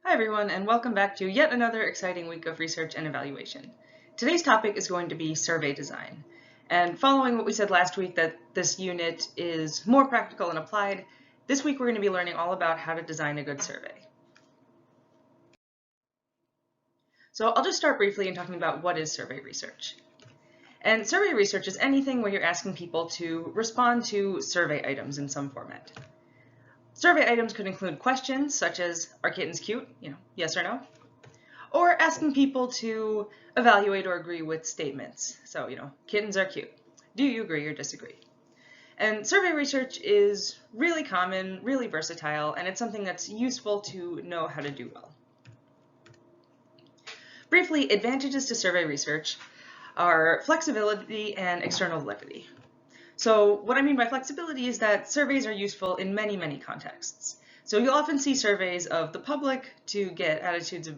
Hi everyone, and welcome back to yet another exciting week of research and evaluation. Today's topic is going to be survey design. And following what we said last week that this unit is more practical and applied, this week we're going to be learning all about how to design a good survey. So I'll just start briefly in talking about what is survey research. And survey research is anything where you're asking people to respond to survey items in some format. Survey items could include questions such as, are kittens cute? Yes or no? Or asking people to evaluate or agree with statements. So, kittens are cute. Do you agree or disagree? And survey research is really common, really versatile, and it's something that's useful to know how to do well. Briefly, advantages to survey research are flexibility and external validity. So what I mean by flexibility is that surveys are useful in many, many contexts. So you'll often see surveys of the public to get attitudes of,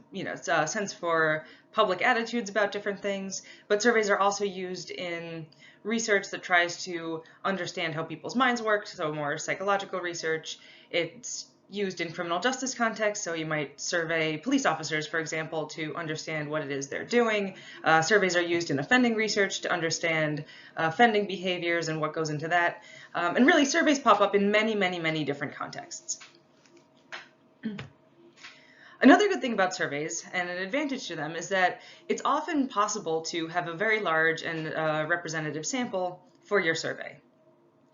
a sense for public attitudes about different things, but surveys are also used in research that tries to understand how people's minds work, so more psychological research. It's used in criminal justice context, so you might survey police officers, for example, to understand what it is they're doing. Surveys are used in offending research to understand offending behaviors and what goes into that. And really, surveys pop up in many, many, many different contexts. Another good thing about surveys, and an advantage to them, is that it's often possible to have a very large and representative sample for your survey.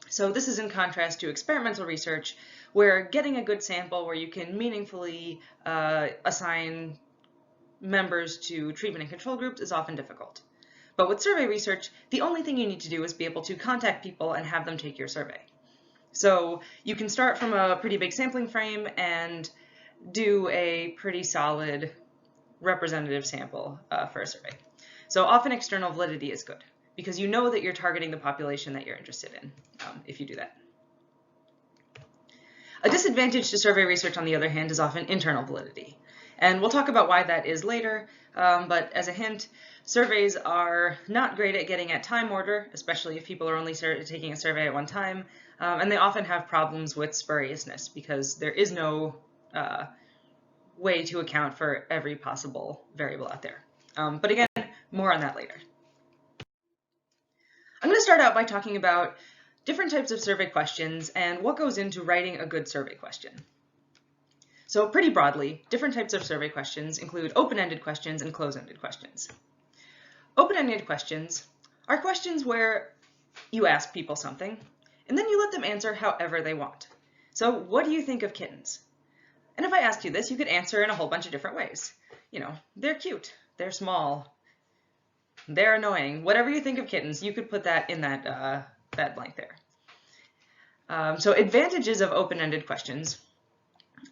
So this is in contrast to experimental research, where getting a good sample where you can meaningfully assign members to treatment and control groups is often difficult. But with survey research, the only thing you need to do is be able to contact people and have them take your survey. So you can start from a pretty big sampling frame and do a pretty solid representative sample for a survey. So often external validity is good because you know that you're targeting the population that you're interested in if you do that. A disadvantage to survey research, on the other hand, is often internal validity. And we'll talk about why that is later, but as a hint, surveys are not great at getting at time order, especially if people are only taking a survey at one time, and they often have problems with spuriousness because there is no way to account for every possible variable out there. But again, more on that later. I'm going to start out by talking about different types of survey questions and what goes into writing a good survey question. So pretty broadly, different types of survey questions include open-ended questions and closed-ended questions. Open-ended questions are questions where you ask people something, and then you let them answer however they want. So what do you think of kittens? And if I asked you this, you could answer in a whole bunch of different ways. They're cute, they're small, they're annoying. Whatever you think of kittens, you could put that in that blank there. So advantages of open-ended questions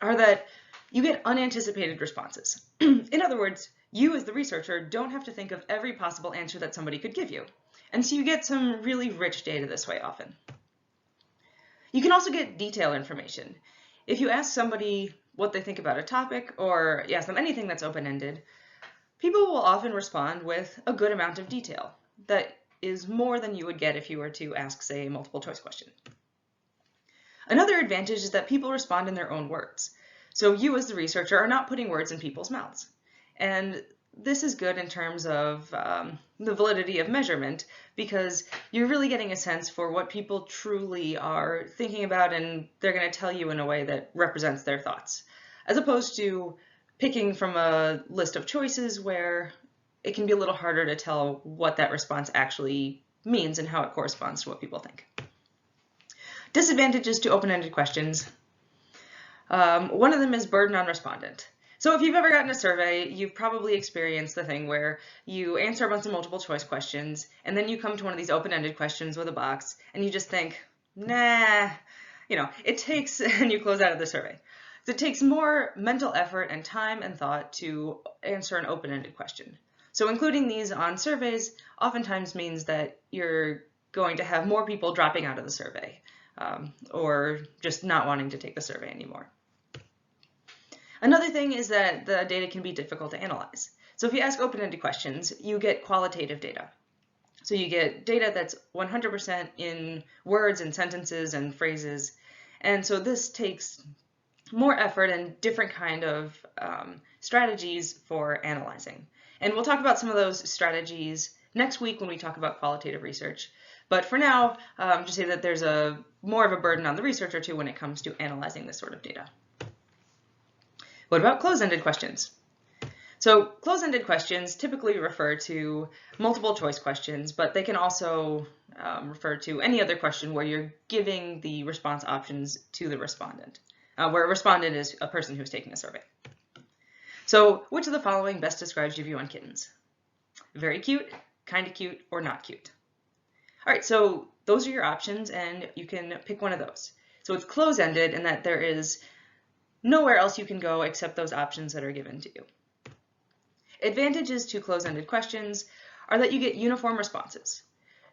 are that you get unanticipated responses. In other words, you as the researcher don't have to think of every possible answer that somebody could give you. And so you get some really rich data this way often. You can also get detailed information. If you ask somebody what they think about a topic, or you ask them anything that's open-ended, people will often respond with a good amount of detail that is more than you would get if you were to ask, say, a multiple choice question. Another advantage is that people respond in their own words. So you as the researcher are not putting words in people's mouths. And this is good in terms of the validity of measurement because you're really getting a sense for what people truly are thinking about, and they're going to tell you in a way that represents their thoughts, as opposed to picking from a list of choices where it can be a little harder to tell what that response actually means and how it corresponds to what people think. Disadvantages to open-ended questions. One of them is burden on respondent. So if you've ever gotten a survey, you've probably experienced the thing where you answer a bunch of multiple choice questions, and then you come to one of these open-ended questions with a box, and you just think, nah, it takes, and you close out of the survey. So it takes more mental effort and time and thought to answer an open-ended question. So including these on surveys oftentimes means that you're going to have more people dropping out of the survey or just not wanting to take the survey anymore. Another thing is that the data can be difficult to analyze. So if you ask open-ended questions, you get qualitative data. So you get data that's 100% in words and sentences and phrases. And so this takes more effort and different kind of strategies for analyzing. And we'll talk about some of those strategies next week when we talk about qualitative research. But for now, just say that there's more of a burden on the researcher too when it comes to analyzing this sort of data. What about closed-ended questions? So closed-ended questions typically refer to multiple choice questions, but they can also refer to any other question where you're giving the response options to the respondent, where a respondent is a person who's taking a survey. So which of the following best describes your view on kittens? Very cute, kind of cute, or not cute? All right, so those are your options, and you can pick one of those. So it's closed-ended in that there is nowhere else you can go except those options that are given to you. Advantages to closed-ended questions are that you get uniform responses.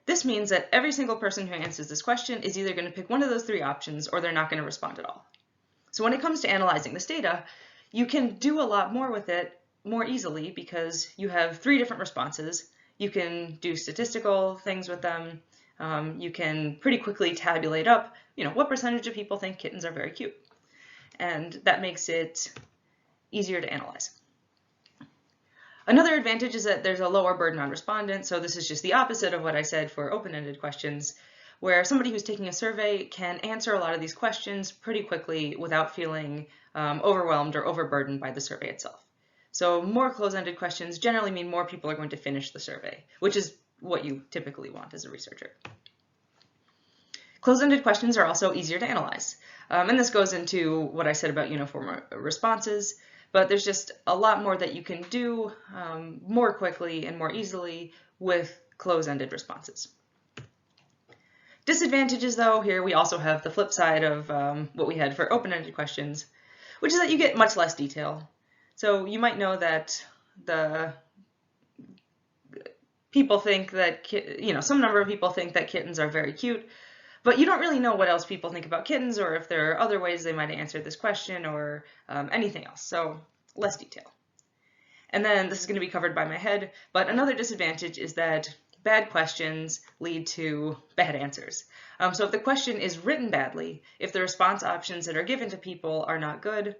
This means that every single person who answers this question is either going to pick one of those three options or they're not going to respond at all. So when it comes to analyzing this data, you can do a lot more with it more easily because you have three different responses. You can do statistical things with them. You can pretty quickly tabulate up, what percentage of people think kittens are very cute. And that makes it easier to analyze. Another advantage is that there's a lower burden on respondents. So this is just the opposite of what I said for open-ended questions, where somebody who's taking a survey can answer a lot of these questions pretty quickly without feeling overwhelmed or overburdened by the survey itself. So more closed-ended questions generally mean more people are going to finish the survey, which is what you typically want as a researcher. Closed-ended questions are also easier to analyze. And this goes into what I said about uniform responses, but there's just a lot more that you can do more quickly and more easily with closed-ended responses. Disadvantages, though, here we also have the flip side of what we had for open-ended questions, which is that you get much less detail. So you might know that the people think that, some number of people think that kittens are very cute, but you don't really know what else people think about kittens or if there are other ways they might have answered this question or anything else, so less detail. And then this is going to be covered by my head, but another disadvantage is that bad questions lead to bad answers. So if the question is written badly, if the response options that are given to people are not good,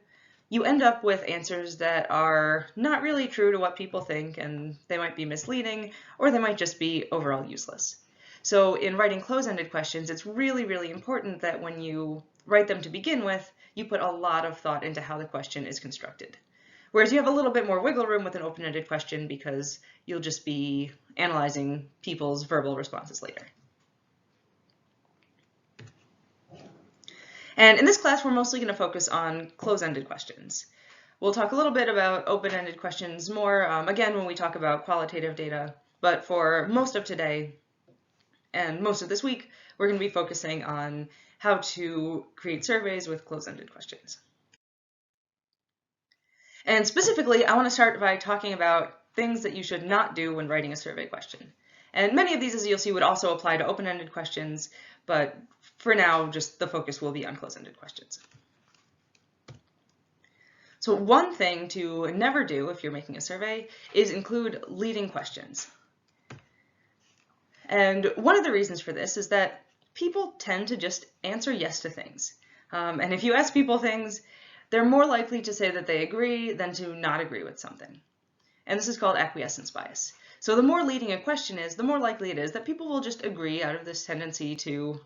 you end up with answers that are not really true to what people think, and they might be misleading, or they might just be overall useless. So in writing closed-ended questions, it's really, really important that when you write them to begin with, you put a lot of thought into how the question is constructed. Whereas you have a little bit more wiggle room with an open-ended question because you'll just be analyzing people's verbal responses later. And in this class, we're mostly going to focus on closed-ended questions. We'll talk a little bit about open-ended questions more, again, when we talk about qualitative data. But for most of today and most of this week, we're going to be focusing on how to create surveys with closed-ended questions. And specifically, I want to start by talking about things that you should not do when writing a survey question. And many of these, as you'll see, would also apply to open-ended questions, but for now, just the focus will be on closed-ended questions. So one thing to never do if you're making a survey is include leading questions. And one of the reasons for this is that people tend to just answer yes to things. And if you ask people things, they're more likely to say that they agree than to not agree with something. And this is called acquiescence bias. So the more leading a question is, the more likely it is that people will just agree out of this tendency to,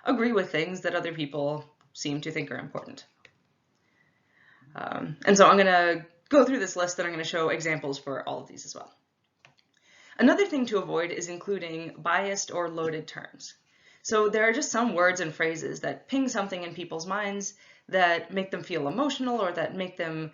agree with things that other people seem to think are important. And so I'm going to go through this list and I'm going to show examples for all of these as well. Another thing to avoid is including biased or loaded terms. So there are just some words and phrases that ping something in people's minds that make them feel emotional or that make them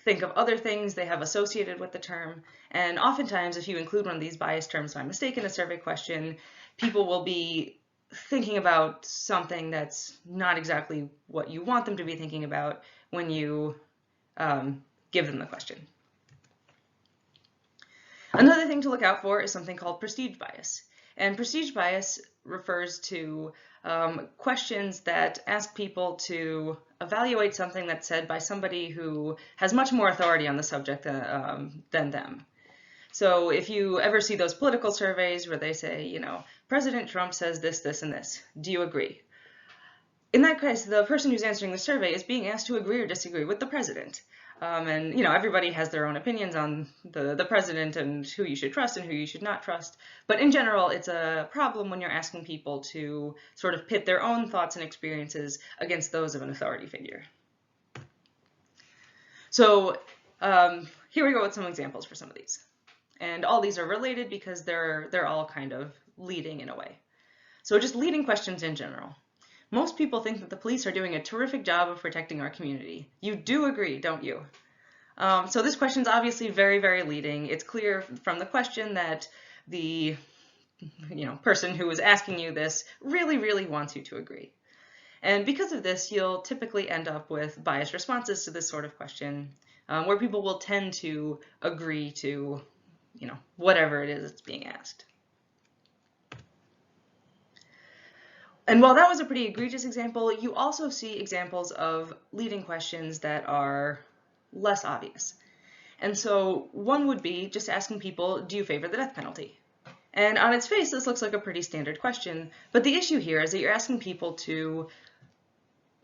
think of other things they have associated with the term. And oftentimes, if you include one of these biased terms by mistake in a survey question, people will be thinking about something that's not exactly what you want them to be thinking about when you give them the question. Another thing to look out for is something called prestige bias. And prestige bias refers to questions that ask people to evaluate something that's said by somebody who has much more authority on the subject than them. So if you ever see those political surveys where they say, President Trump says this, this, and this, do you agree? in that case, the person who's answering the survey is being asked to agree or disagree with the president. And everybody has their own opinions on the president and who you should trust and who you should not trust. But in general, it's a problem when you're asking people to sort of pit their own thoughts and experiences against those of an authority figure. So here we go with some examples for some of these. And all these are related because they're all kind of leading in a way. So just leading questions in general. Most people think that the police are doing a terrific job of protecting our community. You do agree, don't you? So this question is obviously very, very leading. It's clear from the question that the person who is asking you this really, really wants you to agree. And because of this, you'll typically end up with biased responses to this sort of question, where people will tend to agree to, whatever it is that's being asked. And while that was a pretty egregious example, you also see examples of leading questions that are less obvious. And so one would be just asking people, do you favor the death penalty? And on its face, this looks like a pretty standard question, but the issue here is that you're asking people to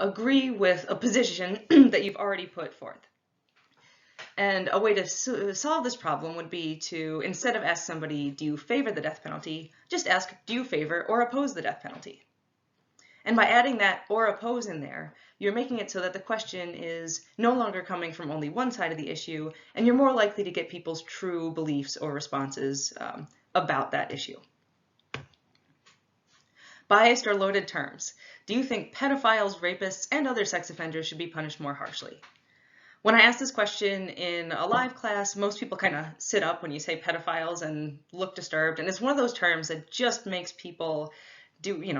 agree with a position that you've already put forth. And a way to solve this problem would be to, instead of ask somebody, do you favor the death penalty, just ask, do you favor or oppose the death penalty? And by adding that or oppose in there, you're making it so that the question is no longer coming from only one side of the issue, and you're more likely to get people's true beliefs or responses about that issue. Biased or loaded terms. Do you think pedophiles, rapists, and other sex offenders should be punished more harshly? When I ask this question in a live class, most people kind of sit up when you say pedophiles and look disturbed, and it's one of those terms that just makes people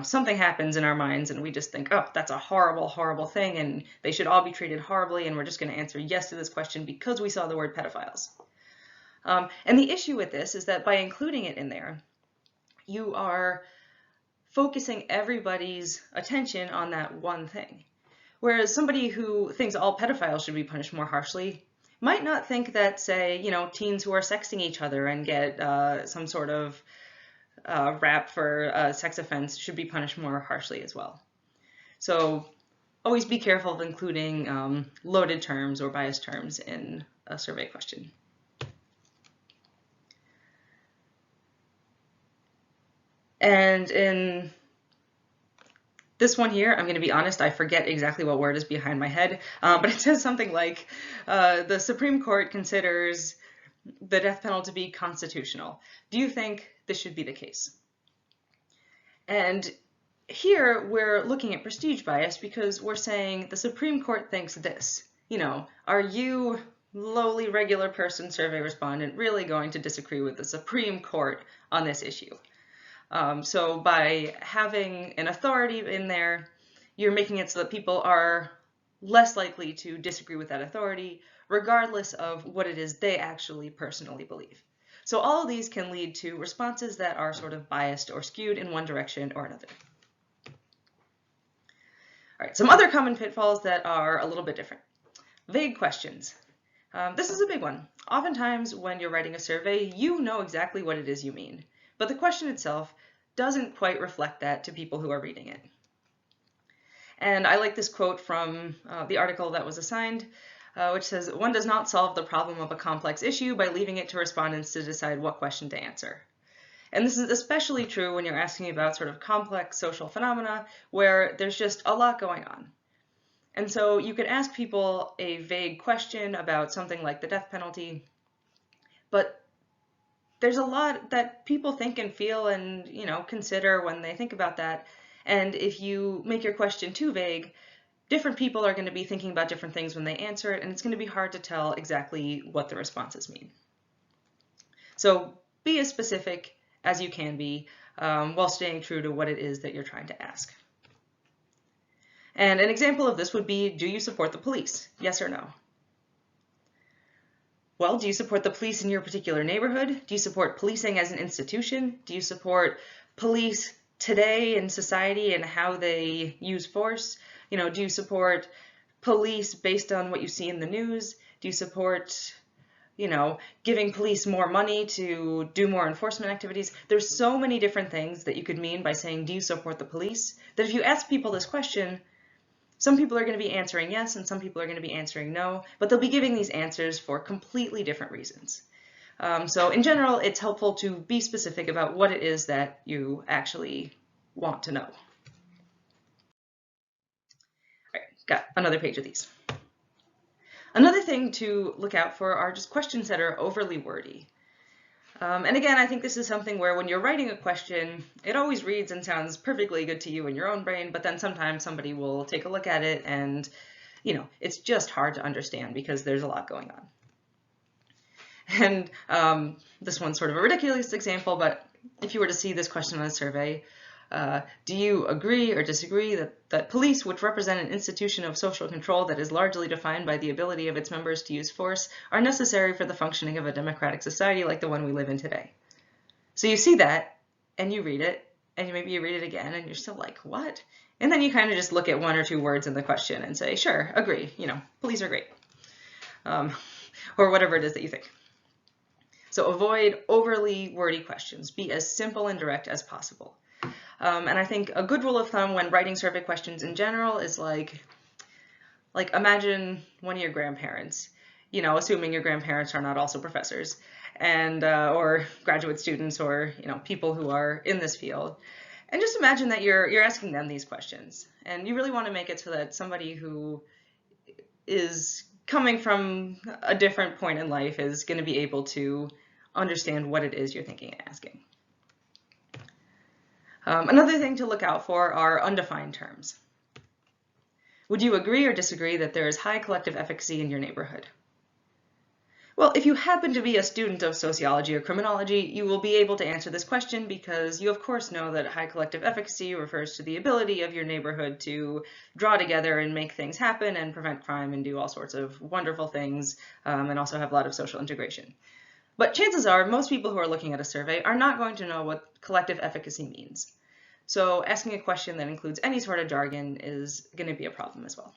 something happens in our minds and we just think, oh, that's a horrible, horrible thing and they should all be treated horribly and we're just going to answer yes to this question because we saw the word pedophiles. And the issue with this is that by including it in there, you are focusing everybody's attention on that one thing. Whereas somebody who thinks all pedophiles should be punished more harshly might not think that, say, teens who are sexting each other and get some sort of rap for a sex offense should be punished more harshly as well. So always be careful of including loaded terms or biased terms in a survey question. And in this one here, I'm going to be honest, I forget exactly what word is behind my head, but it says something like, the Supreme Court considers the death penalty to be constitutional. Do you think this should be the case? And here we're looking at prestige bias because we're saying the Supreme Court thinks this. Are you, lowly regular person survey respondent, really going to disagree with the Supreme Court on this issue? So by having an authority in there, you're making it so that people are less likely to disagree with that authority, regardless of what it is they actually personally believe. So all of these can lead to responses that are sort of biased or skewed in one direction or another. All right, some other common pitfalls that are a little bit different. Vague questions. This is a big one. Oftentimes when you're writing a survey, you know exactly what it is you mean, but the question itself doesn't quite reflect that to people who are reading it. And I like this quote from the article that was assigned, which says, "One does not solve the problem of a complex issue by leaving it to respondents to decide what question to answer." And this is especially true when you're asking about sort of complex social phenomena where there's just a lot going on. And so you could ask people a vague question about something like the death penalty, but there's a lot that people think and feel and, consider when they think about that. And if you make your question too vague, different people are going to be thinking about different things when they answer it, and it's going to be hard to tell exactly what the responses mean. So be as specific as you can be while staying true to what it is that you're trying to ask. And an example of this would be, do you support the police? Yes or no? Well, do you support the police in your particular neighborhood? Do you support policing as an institution? Do you support police today in society and how they use force? Do you support police based on what you see in the news? Do you support, giving police more money to do more enforcement activities? There's so many different things that you could mean by saying, do you support the police? That if you ask people this question, Some people are going to be answering yes, and some people are going to be answering no, but they'll be giving these answers for completely different reasons. So in general, it's helpful to be specific about what it is that you actually want to know. All right, got another page of these. Another thing to look out for are just questions that are overly wordy. And again, I think this is something where when you're writing a question, it always reads and sounds perfectly good to you in your own brain, but then sometimes somebody will take a look at it and, it's just hard to understand because there's a lot going on. And this one's sort of a ridiculous example, but if you were to see this question on a survey, do you agree or disagree that police, which represent an institution of social control that is largely defined by the ability of its members to use force, are necessary for the functioning of a democratic society like the one we live in today? So you see that, and you read it, and maybe you read it again, and you're still like, what? And then you kind of just look at one or two words in the question and say, sure, agree, police are great, or whatever it is that you think. So avoid overly wordy questions. Be as simple and direct as possible. And I think a good rule of thumb when writing survey questions in general is like imagine one of your grandparents, assuming your grandparents are not also professors and or graduate students or people who are in this field. And just imagine that you're asking them these questions, and you really want to make it so that somebody who is coming from a different point in life is going to be able to understand what it is you're thinking and asking. Another thing to look out for are undefined terms. Would you agree or disagree that there is high collective efficacy in your neighborhood? Well, if you happen to be a student of sociology or criminology, you will be able to answer this question because you of course know that high collective efficacy refers to the ability of your neighborhood to draw together and make things happen and prevent crime and do all sorts of wonderful things, and also have a lot of social integration. But chances are most people who are looking at a survey are not going to know what collective efficacy means. So asking a question that includes any sort of jargon is going to be a problem as well.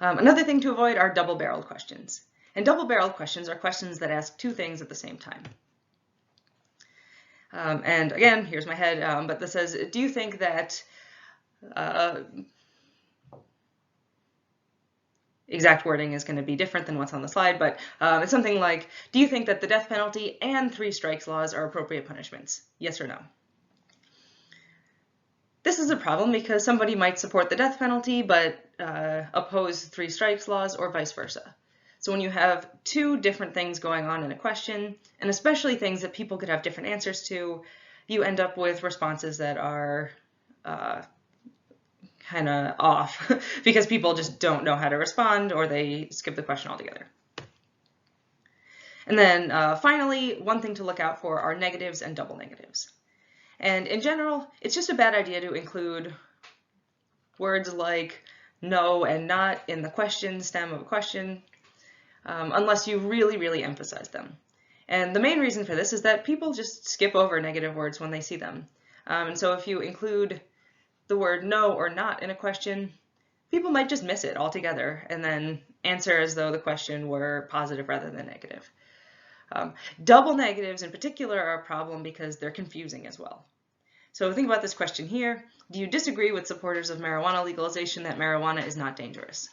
Another thing to avoid are double-barreled questions. And double-barreled questions are questions that ask two things at the same time. And again, here's my head, but this says, do you think that exact wording is going to be different than what's on the slide, but it's something like, do you think that the death penalty and 3 strikes laws are appropriate punishments? Yes or no? This is a problem because somebody might support the death penalty but oppose 3 strikes laws, or vice versa. So when you have two different things going on in a question, and especially things that people could have different answers to, you end up with responses that are kind of off because people just don't know how to respond, or they skip the question altogether. And then finally, one thing to look out for are negatives and double negatives. And in general, it's just a bad idea to include words like no and not in the question stem of a question unless you really, really emphasize them. And the main reason for this is that people just skip over negative words when they see them. And so if you include the word no or not in a question, people might just miss it altogether and then answer as though the question were positive rather than negative. Double negatives in particular are a problem because they're confusing as well. So think about this question here. Do you disagree with supporters of marijuana legalization that marijuana is not dangerous?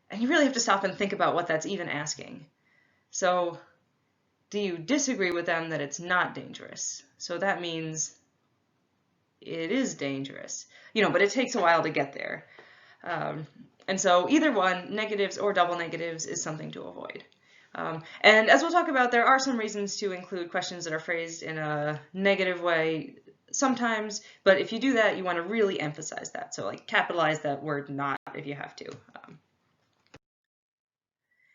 And you really have to stop and think about what that's even asking. So do you disagree with them that it's not dangerous? So that means it is dangerous, but it takes a while to get there. And so either one, negatives or double negatives, is something to avoid. And as we'll talk about, there are some reasons to include questions that are phrased in a negative way sometimes, but if you do that, you want to really emphasize that. So like capitalize that word not if you have to.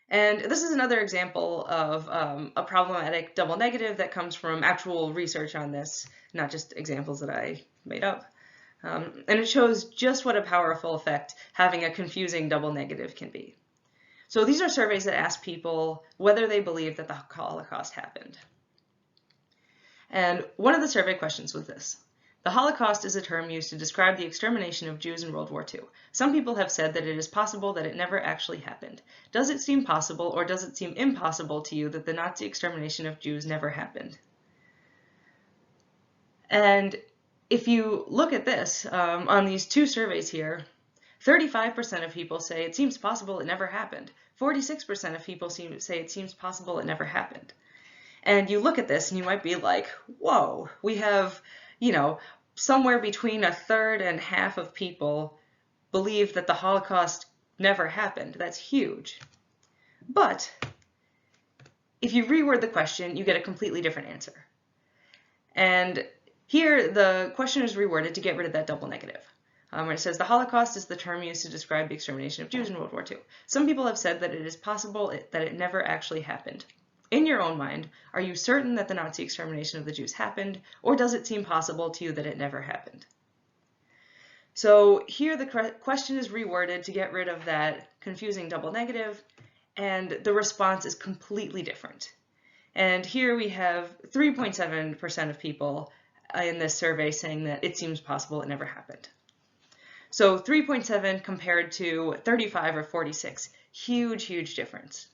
And this is another example of a problematic double negative that comes from actual research on this, not just examples that I made up. And it shows just what a powerful effect having a confusing double negative can be. So these are surveys that ask people whether they believe that the Holocaust happened. And one of the survey questions was this: the Holocaust is a term used to describe the extermination of Jews in World War II. Some people have said that it is possible that it never actually happened. Does it seem possible, or does it seem impossible to you that the Nazi extermination of Jews never happened? And if you look at this, on these two surveys here, 35% of people say it seems possible it never happened. 46% of people say it seems possible it never happened. And you look at this and you might be like, whoa, we have, somewhere between a third and half of people believe that the Holocaust never happened. That's huge. But if you reword the question, you get a completely different answer. And here, the question is reworded to get rid of that double negative. Where it says, the Holocaust is the term used to describe the extermination of Jews in World War II. Some people have said that it is possible that it never actually happened. In your own mind, are you certain that the Nazi extermination of the Jews happened, or does it seem possible to you that it never happened? So here the question is reworded to get rid of that confusing double negative, and the response is completely different. And here we have 3.7% of people in this survey saying that it seems possible it never happened. So 3.7 compared to 35 or 46, huge, huge difference.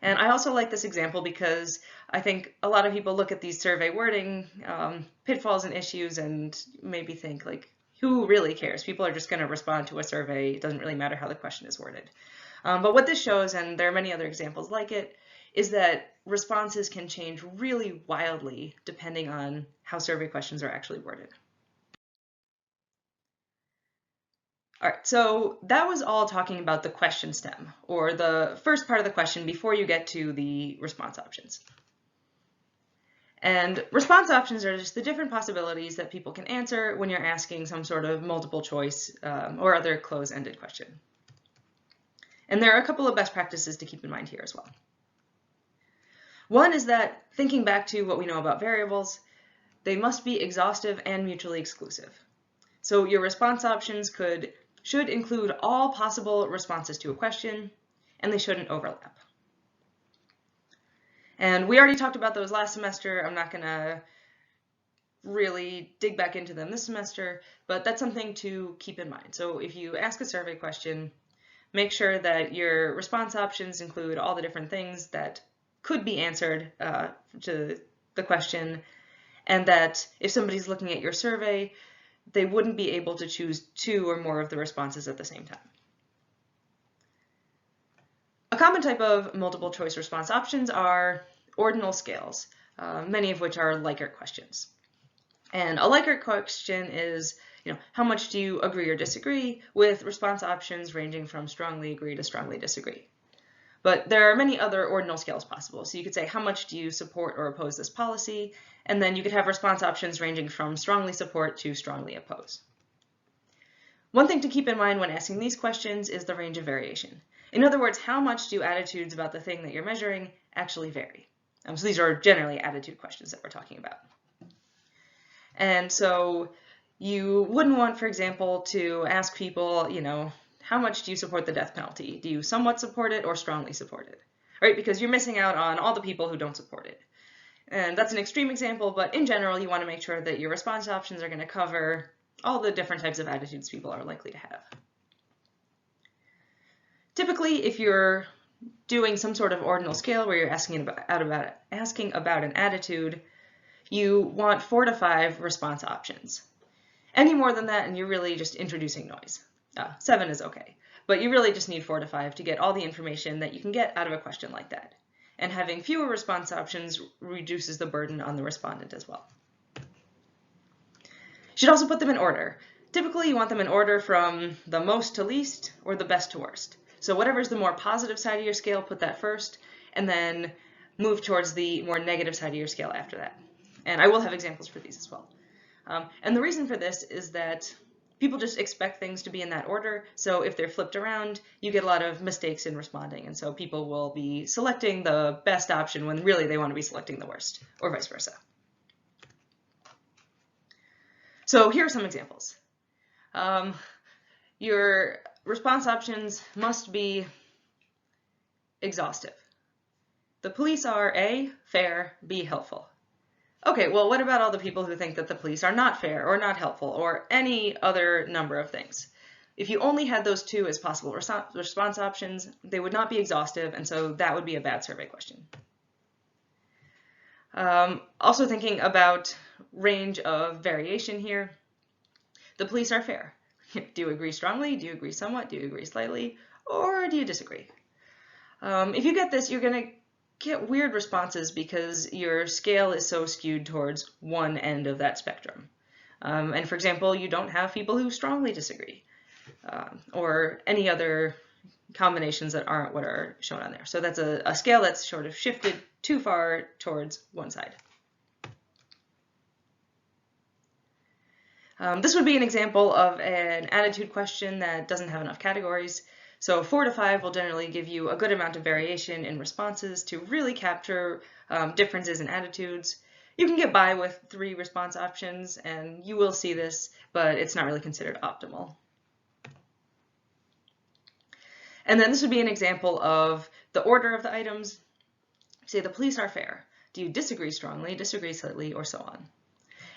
And I also like this example because I think a lot of people look at these survey wording pitfalls and issues and maybe think, like, who really cares? People are just going to respond to a survey. It doesn't really matter how the question is worded. But what this shows, and there are many other examples like it, is that responses can change really wildly depending on how survey questions are actually worded. All right, so that was all talking about the question stem, or the first part of the question before you get to the response options. And response options are just the different possibilities that people can answer when you're asking some sort of multiple choice or other close-ended question. And there are a couple of best practices to keep in mind here as well. One is that, thinking back to what we know about variables, they must be exhaustive and mutually exclusive. So your response options should include all possible responses to a question, and they shouldn't overlap. And we already talked about those last semester. I'm not going to really dig back into them this semester, but that's something to keep in mind. So if you ask a survey question, make sure that your response options include all the different things that could be answered to the question, and that if somebody's looking at your survey, they wouldn't be able to choose two or more of the responses at the same time. A common type of multiple choice response options are ordinal scales, many of which are Likert questions. And a Likert question is, how much do you agree or disagree, with response options ranging from strongly agree to strongly disagree. But there are many other ordinal scales possible. So you could say, how much do you support or oppose this policy? And then you could have response options ranging from strongly support to strongly oppose. One thing to keep in mind when asking these questions is the range of variation. In other words, how much do attitudes about the thing that you're measuring actually vary? So these are generally attitude questions that we're talking about. And so you wouldn't want, for example, to ask people, how much do you support the death penalty? Do you somewhat support it or strongly support it? Right? Because you're missing out on all the people who don't support it. And that's an extreme example, but in general, you want to make sure that your response options are going to cover all the different types of attitudes people are likely to have. Typically, if you're doing some sort of ordinal scale where you're asking about an attitude, you want 4 to 5 response options. Any more than that, and you're really just introducing noise. 7 is okay, but you really just need 4 to 5 to get all the information that you can get out of a question like that. And having fewer response options reduces the burden on the respondent as well. You should also put them in order. Typically, you want them in order from the most to least or the best to worst. So whatever's the more positive side of your scale, put that first, and then move towards the more negative side of your scale after that. And I will have examples for these as well. And the reason for this is that people just expect things to be in that order, so if they're flipped around, you get a lot of mistakes in responding, and so people will be selecting the best option when really they want to be selecting the worst, or vice versa. So here are some examples. Your response options must be exhaustive. The police are A, fair, B, helpful. Okay, well, what about all the people who think that the police are not fair or not helpful or any other number of things? If you only had those 2 as possible response options, they would not be exhaustive, and so that would be a bad survey question. Also thinking about range of variation here, The police are fair. Do you agree strongly? Do you agree somewhat? Do you agree slightly? Or do you disagree? If you get this, you're going to get weird responses because your scale is so skewed towards one end of that spectrum. And for example, you don't have people who strongly disagree, or any other combinations that aren't what are shown on there. So that's a scale that's sort of shifted too far towards one side. This would be an example of an attitude question that doesn't have enough categories. So 4 to 5 will generally give you a good amount of variation in responses to really capture differences in attitudes. You can get by with 3 response options, and you will see this, but it's not really considered optimal. And then this would be an example of the order of the items. Say the police are fair. Do you disagree strongly, disagree slightly, or so on?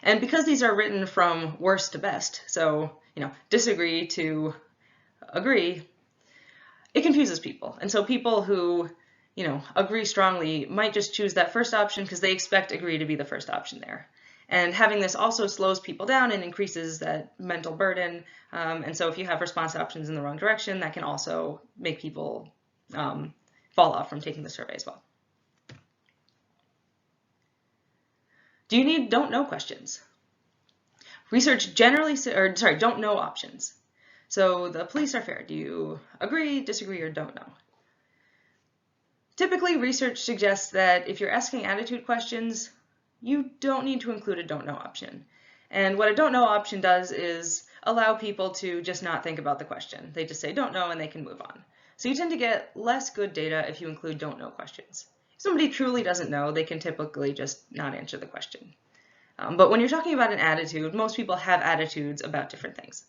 And because these are written from worst to best, so disagree to agree, it confuses people. And so people who agree strongly might just choose that first option because they expect agree to be the first option there. And having this also slows people down and increases that mental burden. And so if you have response options in the wrong direction, that can also make people fall off from taking the survey as well. Do you need don't know questions? Research generally, don't know options. So the police are fair. Do you agree, disagree, or don't know? Typically, research suggests that if you're asking attitude questions, you don't need to include a don't know option. And what a don't know option does is allow people to just not think about the question. They just say don't know and they can move on. So you tend to get less good data if you include don't know questions. If somebody truly doesn't know, they can typically just not answer the question. But when you're talking about an attitude, most people have attitudes about different things.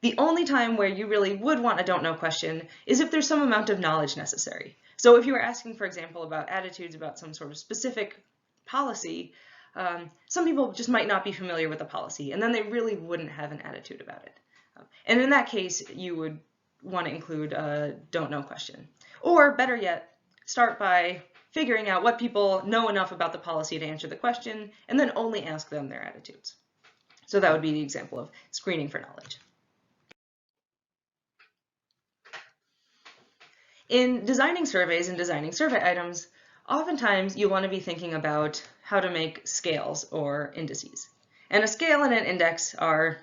The only time where you really would want a don't know question is if there's some amount of knowledge necessary. So if you were asking, for example, about attitudes about some sort of specific policy, some people just might not be familiar with the policy, and then they really wouldn't have an attitude about it. And in that case, you would want to include a don't know question. Or better yet, start by figuring out what people know enough about the policy to answer the question, and then only ask them their attitudes. So that would be the example of screening for knowledge. In designing surveys and designing survey items, oftentimes you'll want to be thinking about how to make scales or indices. And a scale and an index are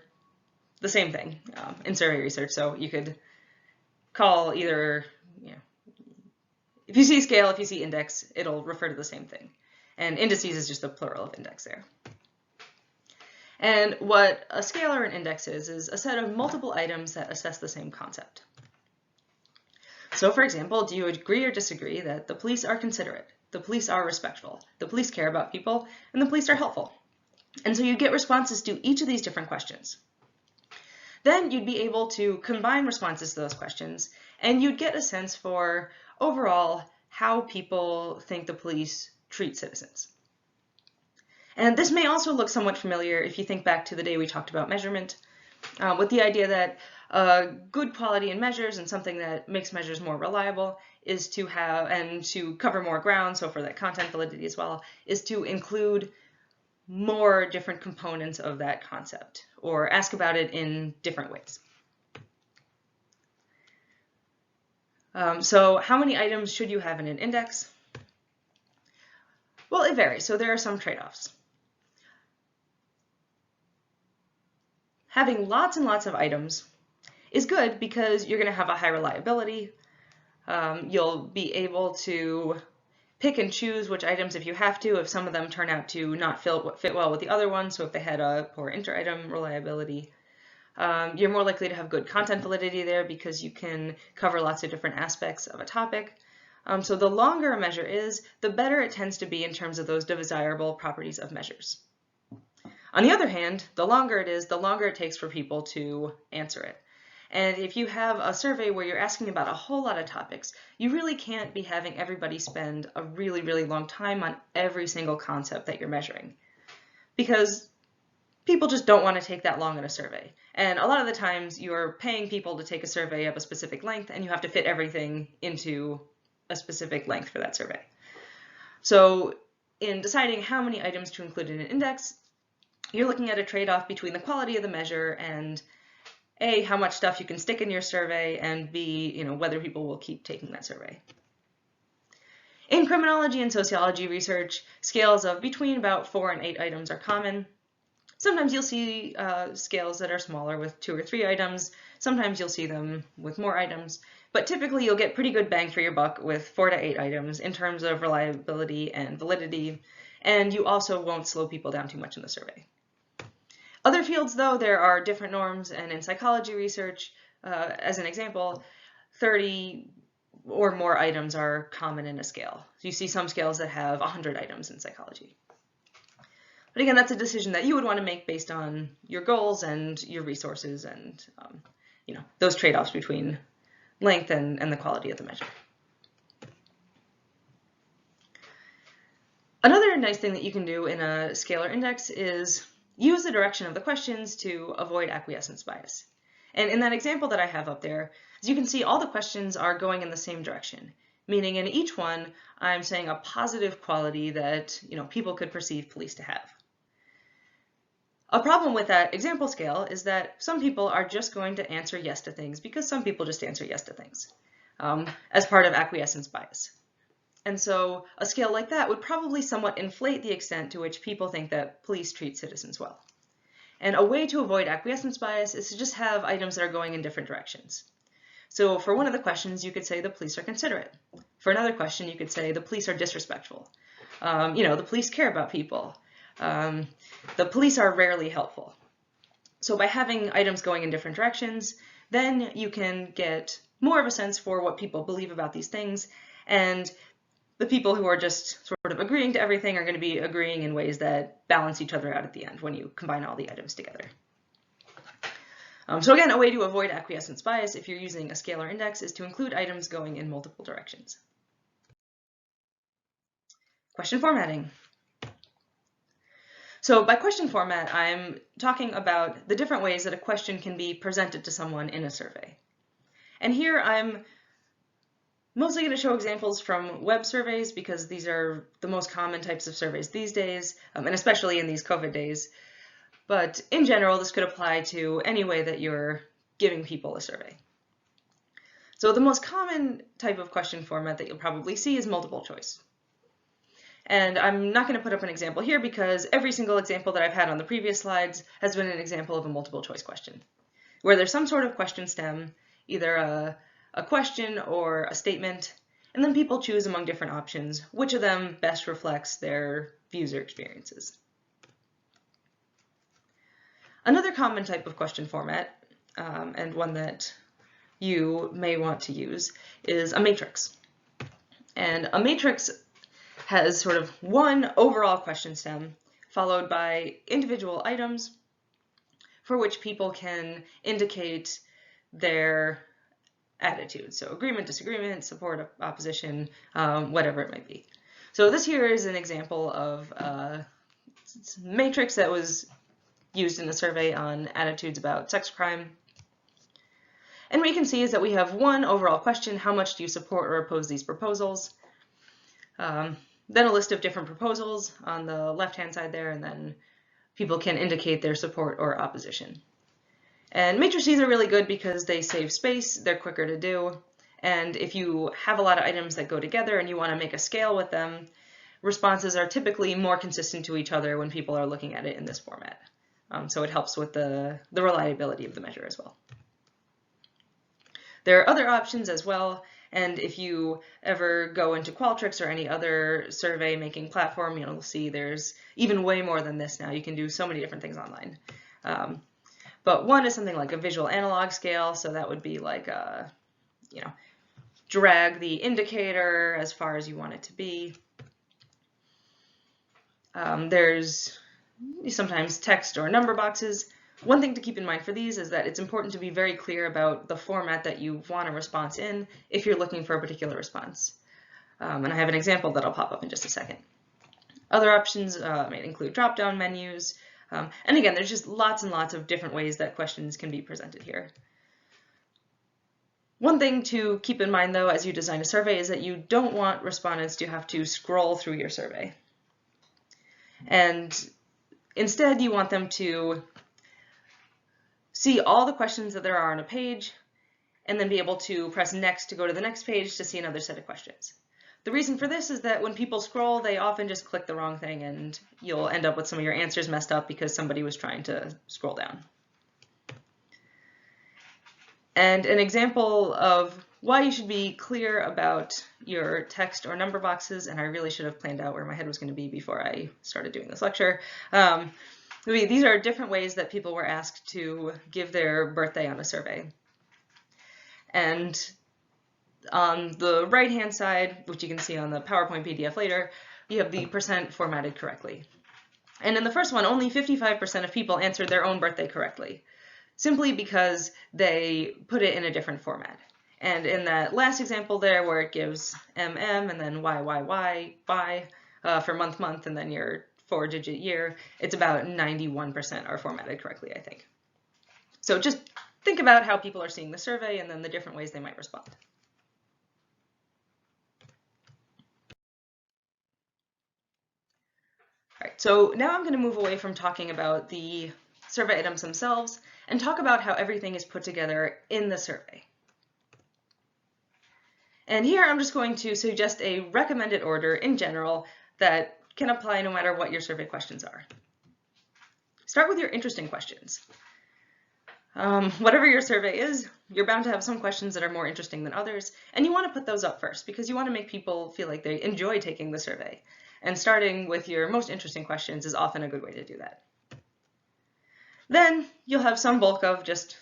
the same thing in survey research. So you could call either, if you see scale, if you see index, it'll refer to the same thing. And indices is just the plural of index there. And what a scale or an index is a set of multiple items that assess the same concept. So for example, do you agree or disagree that the police are considerate, the police are respectful, the police care about people, and the police are helpful? And so you get responses to each of these different questions. Then you'd be able to combine responses to those questions, and you'd get a sense for overall how people think the police treat citizens. And this may also look somewhat familiar if you think back to the day we talked about measurement, with the idea that good quality in measures and something that makes measures more reliable is to have, and to cover more ground, so for that content validity as well, is to include more different components of that concept, or ask about it in different ways. So how many items should you have in an index? Well, it varies, so there are some trade-offs. Having lots and lots of items is good because you're going to have a high reliability. You'll be able to pick and choose which items if you have to, if some of them turn out to not fit well with the other ones, so if they had a poor inter-item reliability. You're more likely to have good content validity there because you can cover lots of different aspects of a topic. So the longer a measure is, the better it tends to be in terms of those desirable properties of measures. On the other hand, the longer it is, the longer it takes for people to answer it. And if you have a survey where you're asking about a whole lot of topics, you really can't be having everybody spend a really, really long time on every single concept that you're measuring, because people just don't want to take that long in a survey. And a lot of the times you're paying people to take a survey of a specific length, and you have to fit everything into a specific length for that survey. So in deciding how many items to include in an index, you're looking at a trade-off between the quality of the measure and A, how much stuff you can stick in your survey, and B, whether people will keep taking that survey. In criminology and sociology research, scales of between about 4 and 8 items are common. Sometimes you'll see scales that are smaller with 2 or 3 items. Sometimes you'll see them with more items. But typically you'll get pretty good bang for your buck with 4 to 8 items in terms of reliability and validity. And you also won't slow people down too much in the survey. Other fields, though, there are different norms. And in psychology research, as an example, 30 or more items are common in a scale. You see some scales that have 100 items in psychology. But again, that's a decision that you would want to make based on your goals and your resources and those trade-offs between length and the quality of the measure. Another nice thing that you can do in a scalar index is use the direction of the questions to avoid acquiescence bias. And in that example that I have up there, as you can see, all the questions are going in the same direction, meaning in each one, I'm saying a positive quality that people could perceive police to have. A problem with that example scale is that some people are just going to answer yes to things because some people just answer yes to things as part of acquiescence bias. And so a scale like that would probably somewhat inflate the extent to which people think that police treat citizens well. And a way to avoid acquiescence bias is to just have items that are going in different directions. So for one of the questions, you could say the police are considerate. For another question, you could say the police are disrespectful. The police care about people. The police are rarely helpful. So by having items going in different directions, then you can get more of a sense for what people believe about these things, and the people who are just sort of agreeing to everything are going to be agreeing in ways that balance each other out at the end when you combine all the items together. So again, a way to avoid acquiescence bias if you're using a scalar index is to include items going in multiple directions. Question formatting. So by question format, I'm talking about the different ways that a question can be presented to someone in a survey. And here I'm mostly going to show examples from web surveys because these are the most common types of surveys these days, and especially in these COVID days. But in general, this could apply to any way that you're giving people a survey. So the most common type of question format that you'll probably see is multiple choice. And I'm not going to put up an example here because every single example that I've had on the previous slides has been an example of a multiple choice question, where there's some sort of question stem, either a question or a statement, and then people choose among different options which of them best reflects their views or experiences. Another common type of question format, and one that you may want to use, is a matrix. And a matrix has sort of one overall question stem followed by individual items for which people can indicate their attitude. So agreement, disagreement, support, opposition, whatever it might be. So this here is an example of a matrix that was used in a survey on attitudes about sex crime. And what you can see is that we have one overall question: how much do you support or oppose these proposals? Then a list of different proposals on the left-hand side there, and then people can indicate their support or opposition. And matrices are really good because they save space, they're quicker to do, and if you have a lot of items that go together and you want to make a scale with them, responses are typically more consistent to each other when people are looking at it in this format. So it helps with the reliability of the measure as well. There are other options as well, and if you ever go into Qualtrics or any other survey making platform, you'll see there's even way more than this now. You can do so many different things online. But one is something like a visual analog scale, so that would be like drag the indicator as far as you want it to be. There's sometimes text or number boxes. One thing to keep in mind for these is that it's important to be very clear about the format that you want a response in if you're looking for a particular response. And I have an example that'll pop up in just a second. Other options might include drop-down menus. And again, there's just lots and lots of different ways that questions can be presented here. One thing to keep in mind, though, as you design a survey is that you don't want respondents to have to scroll through your survey. And Instead, you want them to see all the questions that there are on a page, and then be able to press next to go to the next page to see another set of questions. The reason for this is that when people scroll, they often just click the wrong thing, and you'll end up with some of your answers messed up because somebody was trying to scroll down. And an example of why you should be clear about your text or number boxes, and I really should have planned out where my head was going to be before I started doing this lecture. These are different ways that people were asked to give their birthday on a survey. And on the right-hand side, which you can see on the PowerPoint PDF later, you have the % formatted correctly. And in the first one, only 55% of people answered their own birthday correctly, simply because they put it in a different format. And in that last example there, where it gives MM and then YYY for month, and then your 4-digit year, it's about 91% are formatted correctly, I think. So just think about how people are seeing the survey and then the different ways they might respond. All right, so now I'm going to move away from talking about the survey items themselves and talk about how everything is put together in the survey. And here I'm just going to suggest a recommended order in general that can apply no matter what your survey questions are. Start with your interesting questions. Whatever your survey is, you're bound to have some questions that are more interesting than others, and you want to put those up first because you want to make people feel like they enjoy taking the survey. And starting with your most interesting questions is often a good way to do that. Then you'll have some bulk of just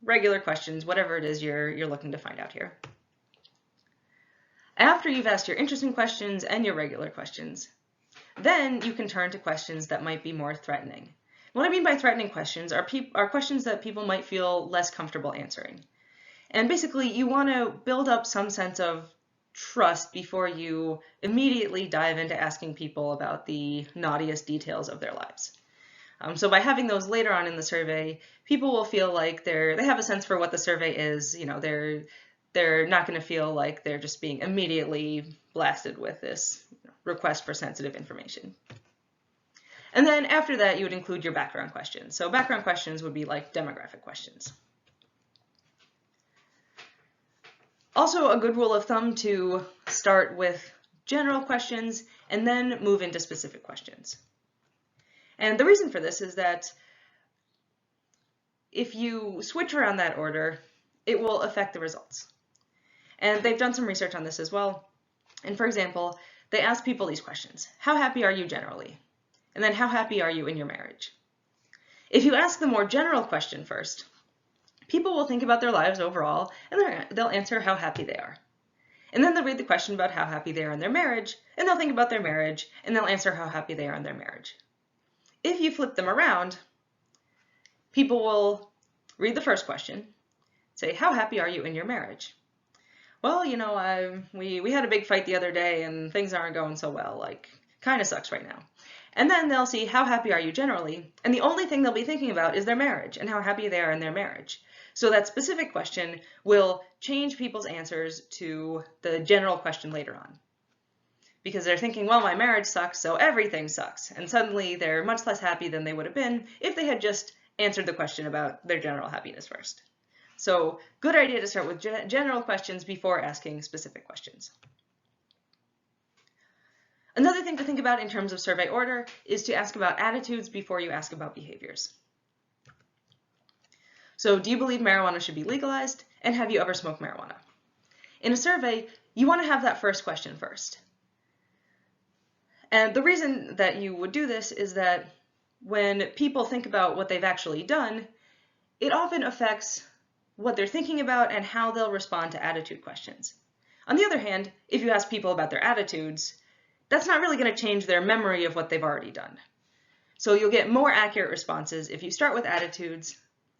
regular questions, whatever it is you're looking to find out here. After you've asked your interesting questions and your regular questions, then you can turn to questions that might be more threatening. What I mean by threatening questions are questions that people might feel less comfortable answering. And basically, you want to build up some sense of trust before you immediately dive into asking people about the naughtiest details of their lives. So by having those later on in the survey, people will feel like they have a sense for what the survey is. You know, they're not going to feel like they're just being immediately blasted with this request for sensitive information. And then after that, you would include your background questions. So background questions would be like demographic questions. Also, a good rule of thumb to start with general questions and then move into specific questions. And the reason for this is that if you switch around that order, it will affect the results. And they've done some research on this as well. And for example, they ask people these questions. How happy are you generally? And then how happy are you in your marriage? If you ask the more general question first, people will think about their lives overall, and they'll answer how happy they are. And then they'll read the question about how happy they are in their marriage, and they'll think about their marriage, and they'll answer how happy they are in their marriage. If you flip them around, people will read the first question, say, how happy are you in your marriage? Well, you know, we had a big fight the other day, and things aren't going so well, like, kind of sucks right now. And then they'll see how happy are you generally, and the only thing they'll be thinking about is their marriage and how happy they are in their marriage. So that specific question will change people's answers to the general question later on. Because they're thinking, well, my marriage sucks, so everything sucks. And suddenly they're much less happy than they would have been if they had just answered the question about their general happiness first. So good idea to start with general questions before asking specific questions. Another thing to think about in terms of survey order is to ask about attitudes before you ask about behaviors. So do you believe marijuana should be legalized? And have you ever smoked marijuana? In a survey, you want to have that first question first. And the reason that you would do this is that when people think about what they've actually done, it often affects what they're thinking about and how they'll respond to attitude questions. On the other hand, if you ask people about their attitudes, that's not really going to change their memory of what they've already done. So you'll get more accurate responses if you start with attitudes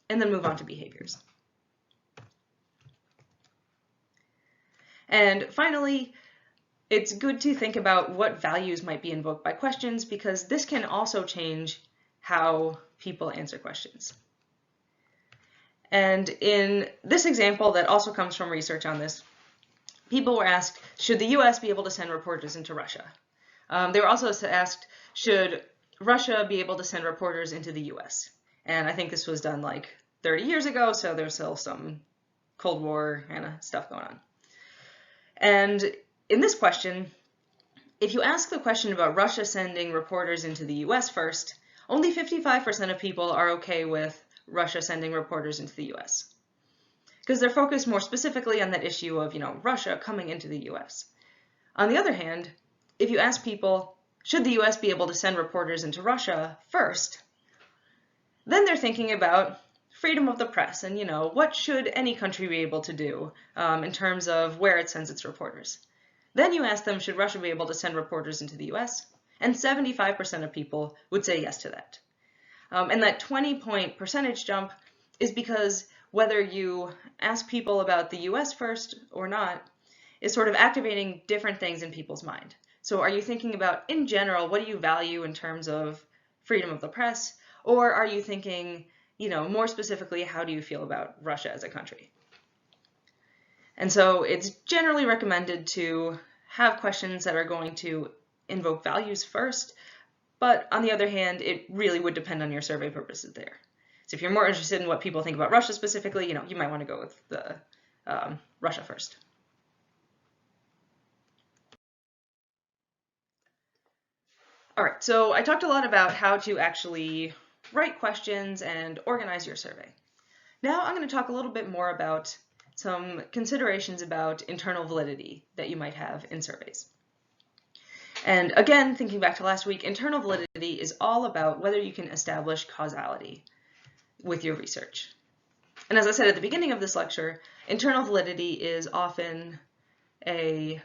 and then move on to behaviors. And finally, it's good to think about what values might be invoked by questions because this can also change how people answer questions. And in this example that also comes from research on this, people were asked, should the US be able to send reporters into Russia? They were also asked, should Russia be able to send reporters into the US? And I think this was done like 30 years ago, so there's still some Cold War kind of stuff going on. And in this question, if you ask the question about Russia sending reporters into the US first, only 55% of people are okay with Russia sending reporters into the US. Because they're focused more specifically on that issue of, Russia coming into the US. On the other hand, if you ask people, should the US be able to send reporters into Russia first? Then they're thinking about freedom of the press and, what should any country be able to do in terms of where it sends its reporters. Then you ask them, should Russia be able to send reporters into the US? And 75% of people would say yes to that. And that 20-point percentage jump is because whether you ask people about the US first or not is sort of activating different things in people's mind. So are you thinking about, in general, what do you value in terms of freedom of the press? Or are you thinking, more specifically, how do you feel about Russia as a country? And so it's generally recommended to have questions that are going to invoke values first, but on the other hand, it really would depend on your survey purposes there. So if you're more interested in what people think about Russia specifically, you might want to go with the Russia first. All right, so I talked a lot about how to actually write questions and organize your survey. Now I'm going to talk a little bit more about some considerations about internal validity that you might have in surveys. And again, thinking back to last week, internal validity is all about whether you can establish causality with your research. And as I said at the beginning of this lecture, internal validity is often a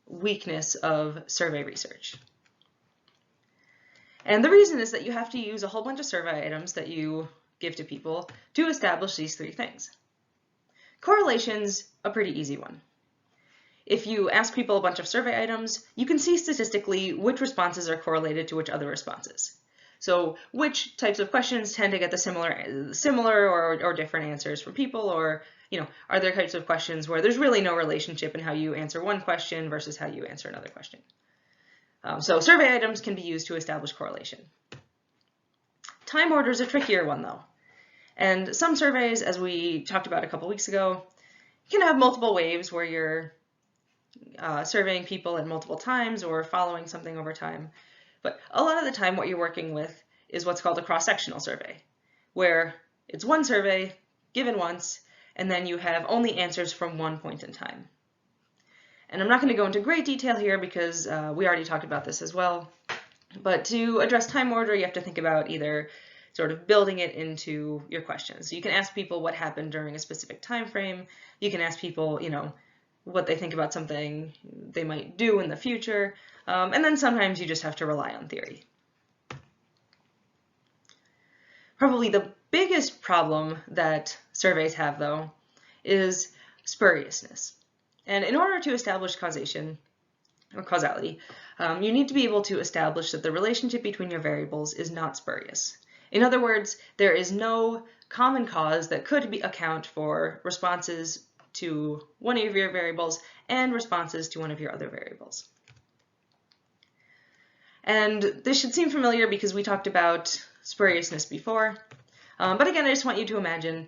weakness of survey research. And the reason is that you have to use a whole bunch of survey items that you give to people to establish these three things. Correlation's a pretty easy one. If you ask people a bunch of survey items, you can see statistically which responses are correlated to which other responses. So which types of questions tend to get the similar or different answers from people, or are there types of questions where there's really no relationship in how you answer one question versus how you answer another question. So survey items can be used to establish correlation. Time order is a trickier one though. And some surveys, as we talked about a couple weeks ago, can have multiple waves where you're surveying people at multiple times or following something over time. But a lot of the time what you're working with is what's called a cross-sectional survey, where it's one survey given once, and then you have only answers from one point in time. And I'm not going to go into great detail here because we already talked about this as well. But to address time order, you have to think about either sort of building it into your questions. So you can ask people what happened during a specific time frame. You can ask people, what they think about something they might do in the future. And then sometimes you just have to rely on theory. Probably the biggest problem that surveys have, though, is spuriousness. And in order to establish causation, or causality, you need to be able to establish that the relationship between your variables is not spurious. In other words, there is no common cause that could account for responses to one of your variables and responses to one of your other variables. And this should seem familiar because we talked about spuriousness before. But again, I just want you to imagine,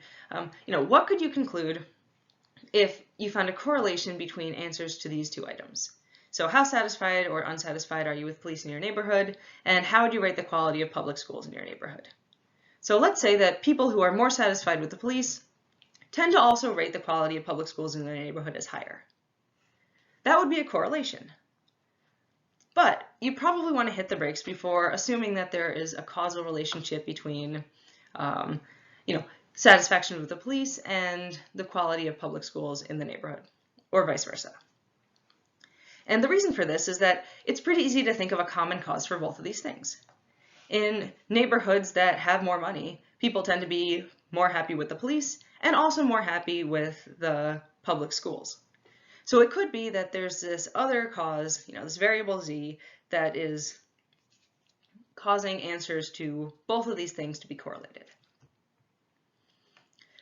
what could you conclude if you found a correlation between answers to these two items? So how satisfied or unsatisfied are you with police in your neighborhood, and how would you rate the quality of public schools in your neighborhood? So let's say that people who are more satisfied with the police tend to also rate the quality of public schools in their neighborhood as higher. That would be a correlation. But you probably want to hit the brakes before assuming that there is a causal relationship between, satisfaction with the police and the quality of public schools in the neighborhood, or vice versa. And the reason for this is that it's pretty easy to think of a common cause for both of these things. In neighborhoods that have more money, people tend to be more happy with the police and also more happy with the public schools. So it could be that there's this other cause, this variable z, that is causing answers to both of these things to be correlated.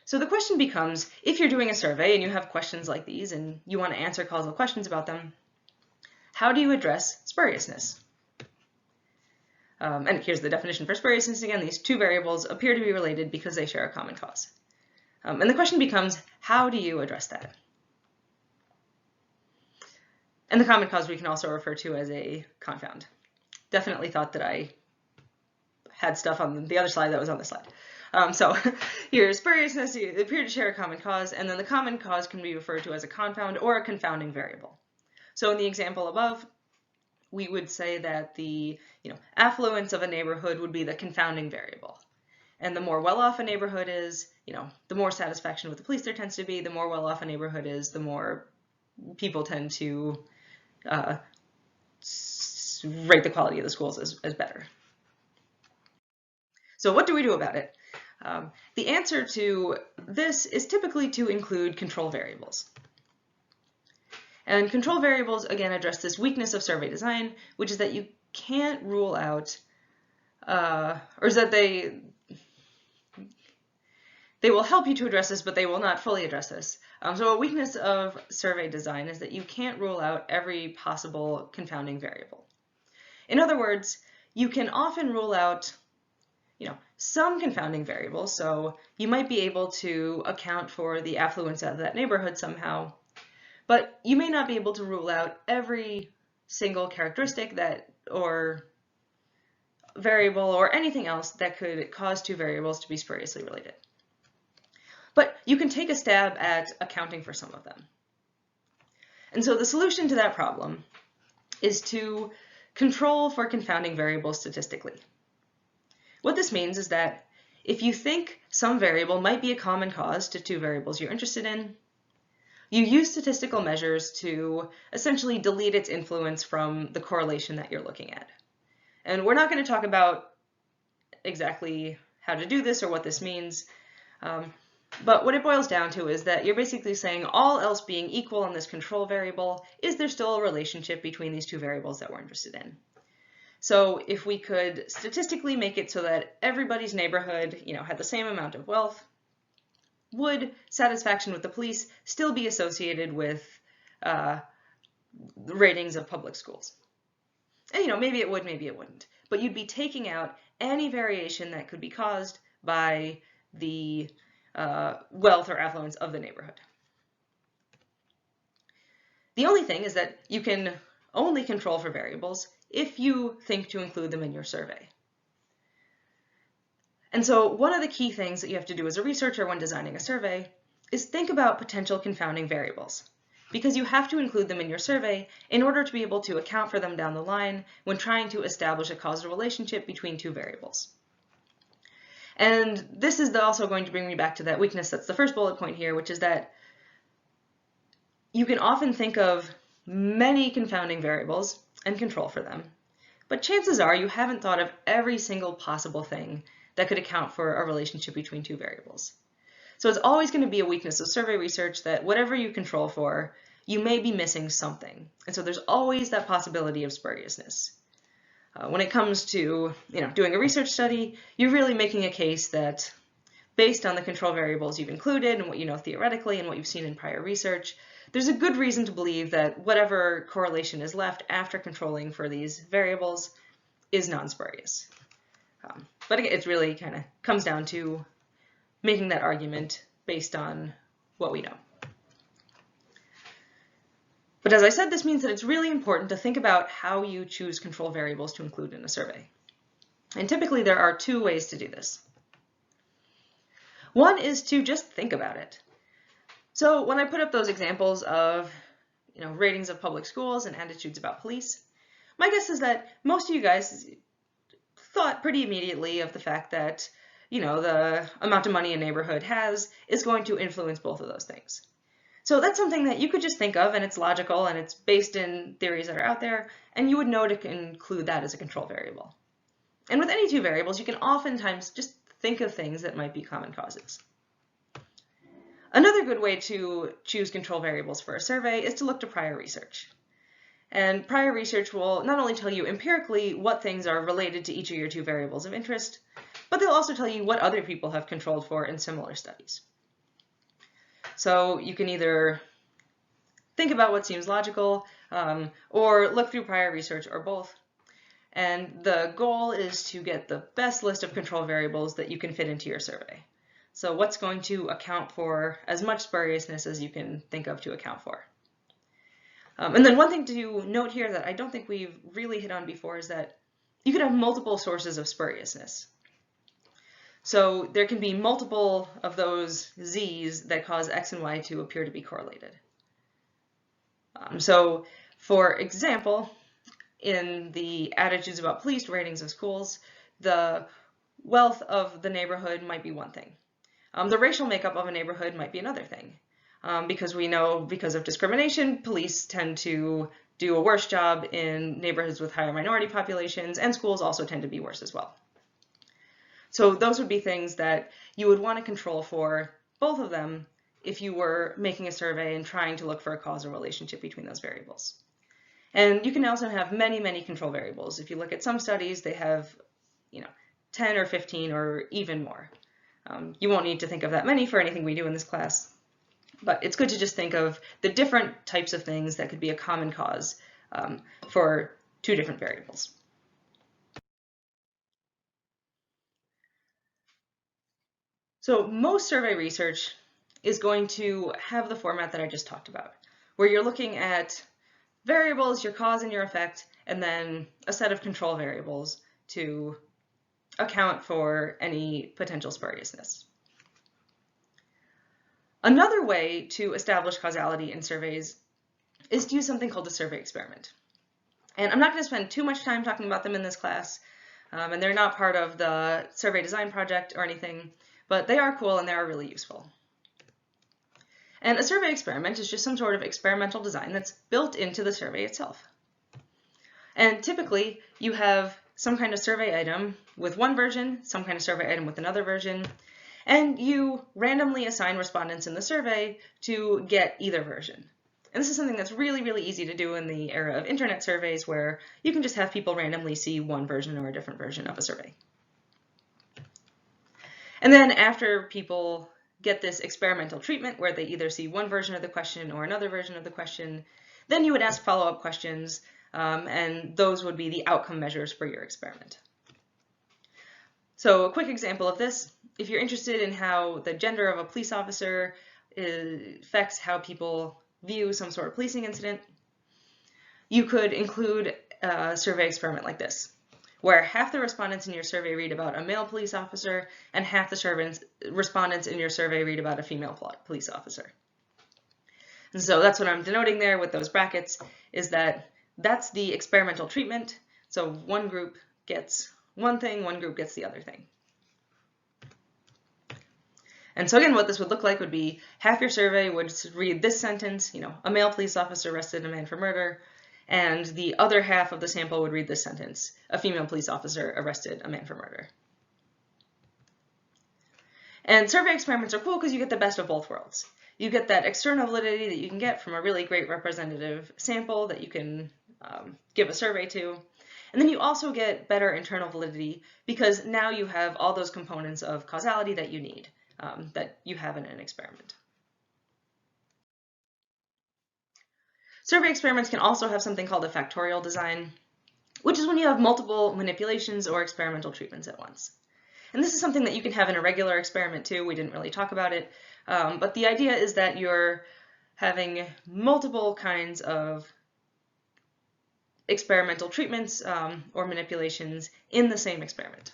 So the question becomes, if you're doing a survey and you have questions like these and you want to answer causal questions about them, how do you address spuriousness? And here's the definition for spuriousness again. These two variables appear to be related because they share a common cause. And the question becomes, how do you address that? And the common cause we can also refer to as a confound. Definitely thought that I had stuff on the other slide that was on the slide. So here's spuriousness, they appear to share a common cause, and then the common cause can be referred to as a confound or a confounding variable. So in the example above, we would say that the affluence of a neighborhood would be the confounding variable. And the more well-off a neighborhood is, the more satisfaction with the police there tends to be. The more well-off a neighborhood is, the more people tend to rate the quality of the schools as better. So what do we do about it? The answer to this is typically to include control variables. And control variables, again, address this weakness of survey design, which is that you can't rule out, or is that they will help you to address this, but they will not fully address this. So a weakness of survey design is that you can't rule out every possible confounding variable. In other words, you can often rule out some confounding variables, so you might be able to account for the affluence of that neighborhood somehow, but you may not be able to rule out every single characteristic or variable or anything else that could cause two variables to be spuriously related. But you can take a stab at accounting for some of them. And so the solution to that problem is to control for confounding variables statistically. What this means is that if you think some variable might be a common cause to two variables you're interested in, you use statistical measures to essentially delete its influence from the correlation that you're looking at. And we're not going to talk about exactly how to do this or what this means, but what it boils down to is that you're basically saying, all else being equal on this control variable, is there still a relationship between these two variables that we're interested in? So if we could statistically make it so that everybody's neighborhood, had the same amount of wealth, would satisfaction with the police still be associated with ratings of public schools? And maybe it would, maybe it wouldn't. But you'd be taking out any variation that could be caused by the wealth or affluence of the neighborhood. The only thing is that you can only control for variables if you think to include them in your survey. And so one of the key things that you have to do as a researcher when designing a survey is think about potential confounding variables, because you have to include them in your survey in order to be able to account for them down the line when trying to establish a causal relationship between two variables. And this is also going to bring me back to that weakness that's the first bullet point here, which is that you can often think of many confounding variables and control for them, but chances are you haven't thought of every single possible thing that could account for a relationship between two variables. So it's always going to be a weakness of survey research that whatever you control for, you may be missing something. And so there's always that possibility of spuriousness. When it comes to doing a research study, you're really making a case that based on the control variables you've included and what you know theoretically and what you've seen in prior research, there's a good reason to believe that whatever correlation is left after controlling for these variables is non-spurious. But again, it really kind of comes down to making that argument based on what we know. But as I said, this means that it's really important to think about how you choose control variables to include in a survey. And typically there are two ways to do this. One is to just think about it. So when I put up those examples of ratings of public schools and attitudes about police, my guess is that most of you guys thought pretty immediately of the fact that the amount of money a neighborhood has is going to influence both of those things. So that's something that you could just think of, and it's logical and it's based in theories that are out there, and you would know to include that as a control variable. And with any two variables, you can oftentimes just think of things that might be common causes. Another good way to choose control variables for a survey is to look to prior research. And prior research will not only tell you empirically what things are related to each of your two variables of interest, but they'll also tell you what other people have controlled for in similar studies. So you can either think about what seems logical or look through prior research or both. And the goal is to get the best list of control variables that you can fit into your survey. So what's going to account for as much spuriousness as you can think of to account for. And then one thing to note here that I don't think we've really hit on before is that you could have multiple sources of spuriousness. So there can be multiple of those z's that cause x and y to appear to be correlated. So for example, in the attitudes about police ratings of schools, the wealth of the neighborhood might be one thing. The racial makeup of a neighborhood might be another thing. Because we know because of discrimination, police tend to do a worse job in neighborhoods with higher minority populations, and schools also tend to be worse as well. So those would be things that you would want to control for both of them if you were making a survey and trying to look for a causal relationship between those variables. And you can also have many, many control variables. If you look at some studies, they have 10 or 15 or even more. You won't need to think of that many for anything we do in this class, but it's good to just think of the different types of things that could be a common cause for two different variables. So most survey research is going to have the format that I just talked about, where you're looking at variables, your cause and your effect, and then a set of control variables to account for any potential spuriousness. Another way to establish causality in surveys is to use something called a survey experiment. And I'm not going to spend too much time talking about them in this class, and they're not part of the survey design project or anything, but they are cool and they are really useful. And a survey experiment is just some sort of experimental design that's built into the survey itself. And typically, you have some kind of survey item with one version, some kind of survey item with another version, and you randomly assign respondents in the survey to get either version. And this is something that's really, really easy to do in the era of internet surveys where you can just have people randomly see one version or a different version of a survey. And then after people get this experimental treatment where they either see one version of the question or another version of the question, then you would ask follow-up questions, and those would be the outcome measures for your experiment. So a quick example of this, if you're interested in how the gender of a police officer affects how people view some sort of policing incident, you could include a survey experiment like this, where half the respondents in your survey read about a male police officer and half the respondents in your survey read about a female police officer. And so that's what I'm denoting there with those brackets, is that that's the experimental treatment. So one group gets one thing, one group gets the other thing. And so again, what this would look like would be half your survey would read this sentence, a male police officer arrested a man for murder, and the other half of the sample would read this sentence, a female police officer arrested a man for murder. And survey experiments are cool because you get the best of both worlds. You get that external validity that you can get from a really great representative sample that you can give a survey to. And then you also get better internal validity because now you have all those components of causality that you need, that you have in an experiment. Survey experiments can also have something called a factorial design, which is when you have multiple manipulations or experimental treatments at once. And this is something that you can have in a regular experiment too. We didn't really talk about it, but the idea is that you're having multiple kinds of experimental treatments or manipulations in the same experiment.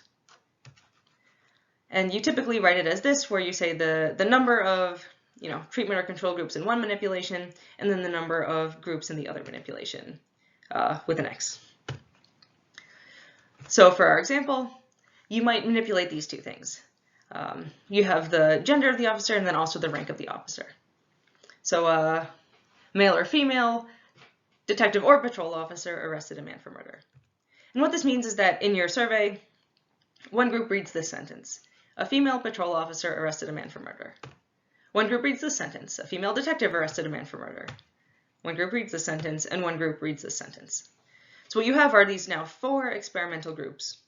And you typically write it as this, where you say the number of treatment or control groups in one manipulation, and then the number of groups in the other manipulation with an X. So for our example, you might manipulate these two things. You have the gender of the officer and then also the rank of the officer. So male or female, detective or patrol officer arrested a man for murder. And what this means is that in your survey, one group reads this sentence, a female patrol officer arrested a man for murder. One group reads this sentence, a female detective arrested a man for murder. One group reads this sentence, and one group reads this sentence. So what you have are these now 4 experimental groups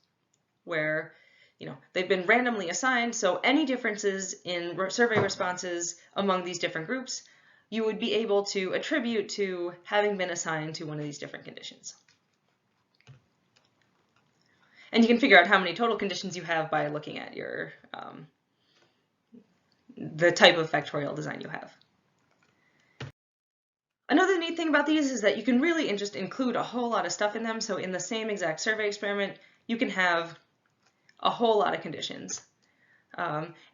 where they've been randomly assigned, so any differences in survey responses among these different groups, you would be able to attribute to having been assigned to one of these different conditions. And you can figure out how many total conditions you have by looking at your the type of factorial design you have. Another neat thing about these is that you can really just include a whole lot of stuff in them. So in the same exact survey experiment, you can have a whole lot of conditions,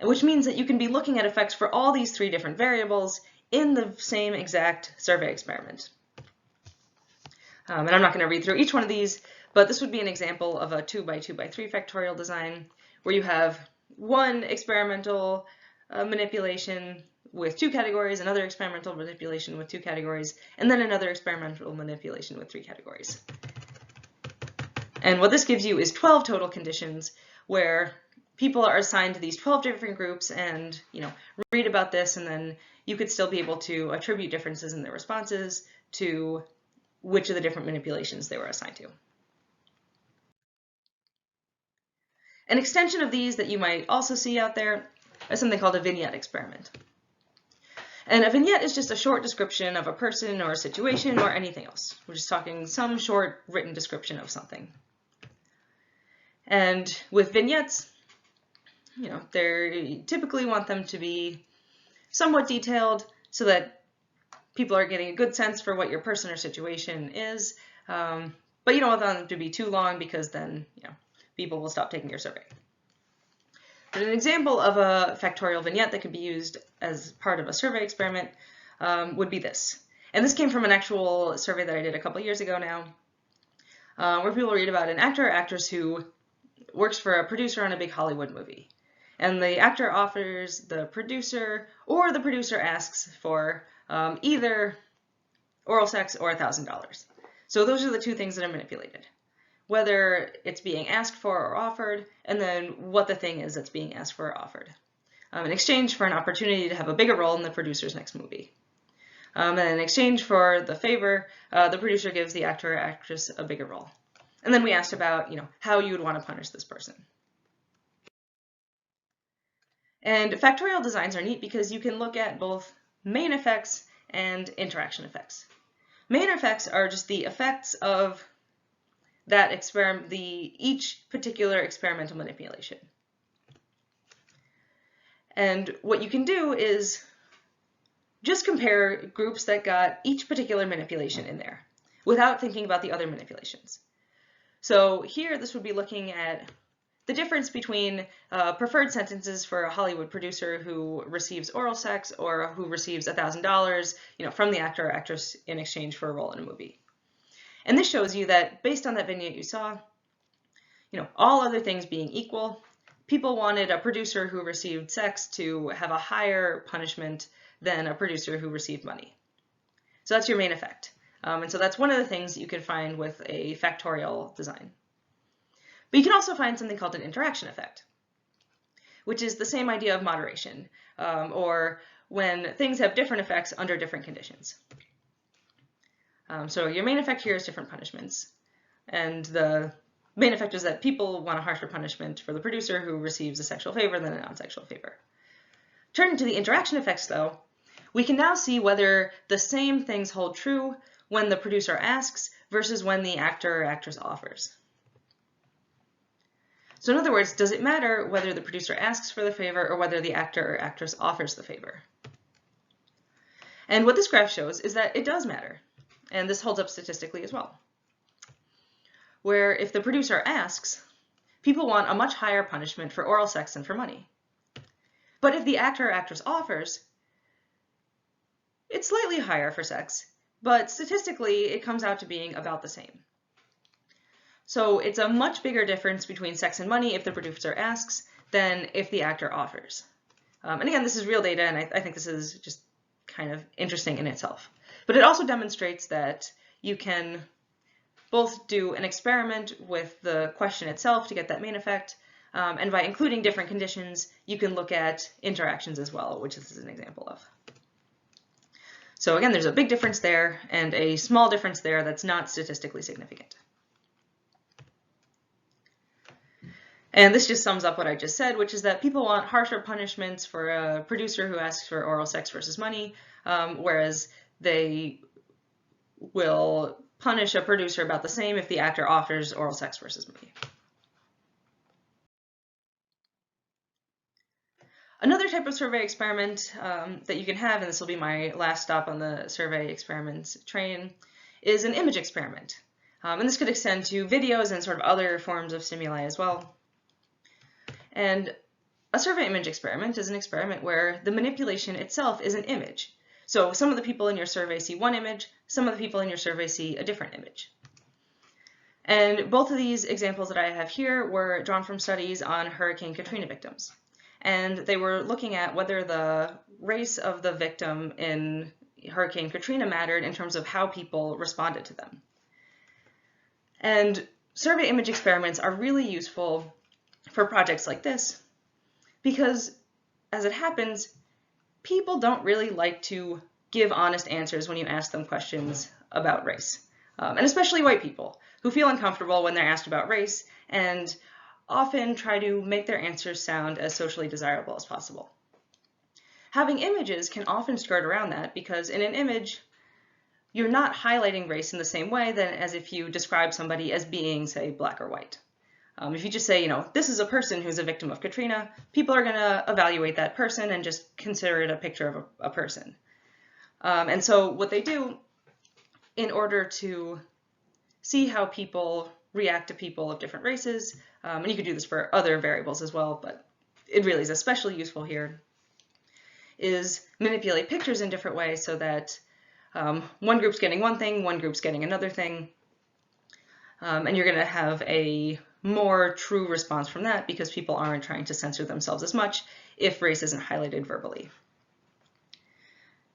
which means that you can be looking at effects for all these 3 different variables in the same exact survey experiment. And I'm not going to read through each one of these, but this would be an example of a 2 by 2 by 3 factorial design where you have one experimental manipulation with 2 categories, another experimental manipulation with 2 categories, and then another experimental manipulation with 3 categories. And what this gives you is 12 total conditions where people are assigned to these 12 different groups and, read about this, and then you could still be able to attribute differences in their responses to which of the different manipulations they were assigned to. An extension of these that you might also see out there is something called a vignette experiment. And a vignette is just a short description of a person or a situation or anything else. We're just talking some short written description of something. And with vignettes, they typically want them to be somewhat detailed so that people are getting a good sense for what your person or situation is. But you don't want them to be too long because then, people will stop taking your survey. But an example of a factorial vignette that could be used as part of a survey experiment would be this. And this came from an actual survey that I did a couple years ago now, where people read about an actor or actress who works for a producer on a big Hollywood movie. And the actor offers the producer, or the producer asks for either oral sex or $1,000. So those are the 2 things that are manipulated. Whether it's being asked for or offered, and then what the thing is that's being asked for or offered, in exchange for an opportunity to have a bigger role in the producer's next movie. And in exchange for the favor, the producer gives the actor or actress a bigger role. And then we asked about, how you would want to punish this person. And factorial designs are neat because you can look at both main effects and interaction effects. Main effects are just the effects of that each particular experimental manipulation. And what you can do is just compare groups that got each particular manipulation in there without thinking about the other manipulations. So here, this would be looking at the difference between preferred sentences for a Hollywood producer who receives oral sex or who receives $1,000, from the actor or actress in exchange for a role in a movie. And this shows you that based on that vignette you saw, all other things being equal, people wanted a producer who received sex to have a higher punishment than a producer who received money. So that's your main effect. And so that's one of the things you can find with a factorial design. But you can also find something called an interaction effect, which is the same idea of moderation, or when things have different effects under different conditions. So your main effect here is different punishments. And the main effect is that people want a harsher punishment for the producer who receives a sexual favor than a non-sexual favor. Turning to the interaction effects, though, we can now see whether the same things hold true when the producer asks versus when the actor or actress offers. So in other words, does it matter whether the producer asks for the favor or whether the actor or actress offers the favor? And what this graph shows is that it does matter. And this holds up statistically as well, where if the producer asks, people want a much higher punishment for oral sex than for money. But if the actor or actress offers, it's slightly higher for sex, but statistically it comes out to being about the same. So it's a much bigger difference between sex and money if the producer asks than if the actor offers. And again, this is real data, and I think this is just kind of interesting in itself. But it also demonstrates that you can both do an experiment with the question itself to get that main effect, and by including different conditions, you can look at interactions as well, which this is an example of. So again, there's a big difference there and a small difference there that's not statistically significant. And this just sums up what I just said, which is that people want harsher punishments for a producer who asks for oral sex versus money, whereas they will punish a producer about the same if the actor offers oral sex versus money. Another type of survey experiment that you can have, and this will be my last stop on the survey experiments train, is an image experiment. And this could extend to videos and sort of other forms of stimuli as well. And a survey image experiment is an experiment where the manipulation itself is an image. So some of the people in your survey see one image, some of the people in your survey see a different image. And both of these examples that I have here were drawn from studies on Hurricane Katrina victims. And they were looking at whether the race of the victim in Hurricane Katrina mattered in terms of how people responded to them. And survey image experiments are really useful for projects like this because, as it happens, people don't really like to give honest answers when you ask them questions about race, and especially white people who feel uncomfortable when they're asked about race and often try to make their answers sound as socially desirable as possible. Having images can often skirt around that because in an image, you're not highlighting race in the same way as if you describe somebody as being, say, black or white. If you just say, this is a person who's a victim of Katrina, people are going to evaluate that person and just consider it a picture of a person. And so what they do in order to see how people react to people of different races, and you could do this for other variables as well, but it really is especially useful here, is manipulate pictures in different ways so that one group's getting one thing, one group's getting another thing, and you're going to have a more true response from that because people aren't trying to censor themselves as much if race isn't highlighted verbally.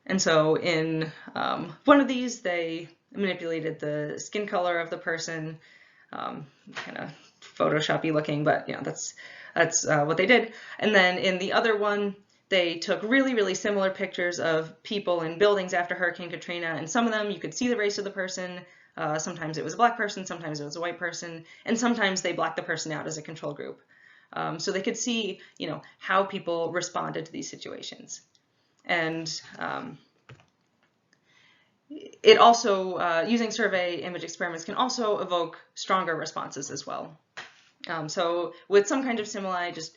And so in one of these, they manipulated the skin color of the person, kind of Photoshoppy looking, but that's what they did. And then in the other one, they took really, really similar pictures of people in buildings after Hurricane Katrina, and some of them you could see the race of the person. Sometimes it was a black person, sometimes it was a white person, and sometimes they blacked the person out as a control group. So they could see, how people responded to these situations. And it also, using survey image experiments can also evoke stronger responses as well. So with some kind of stimuli, just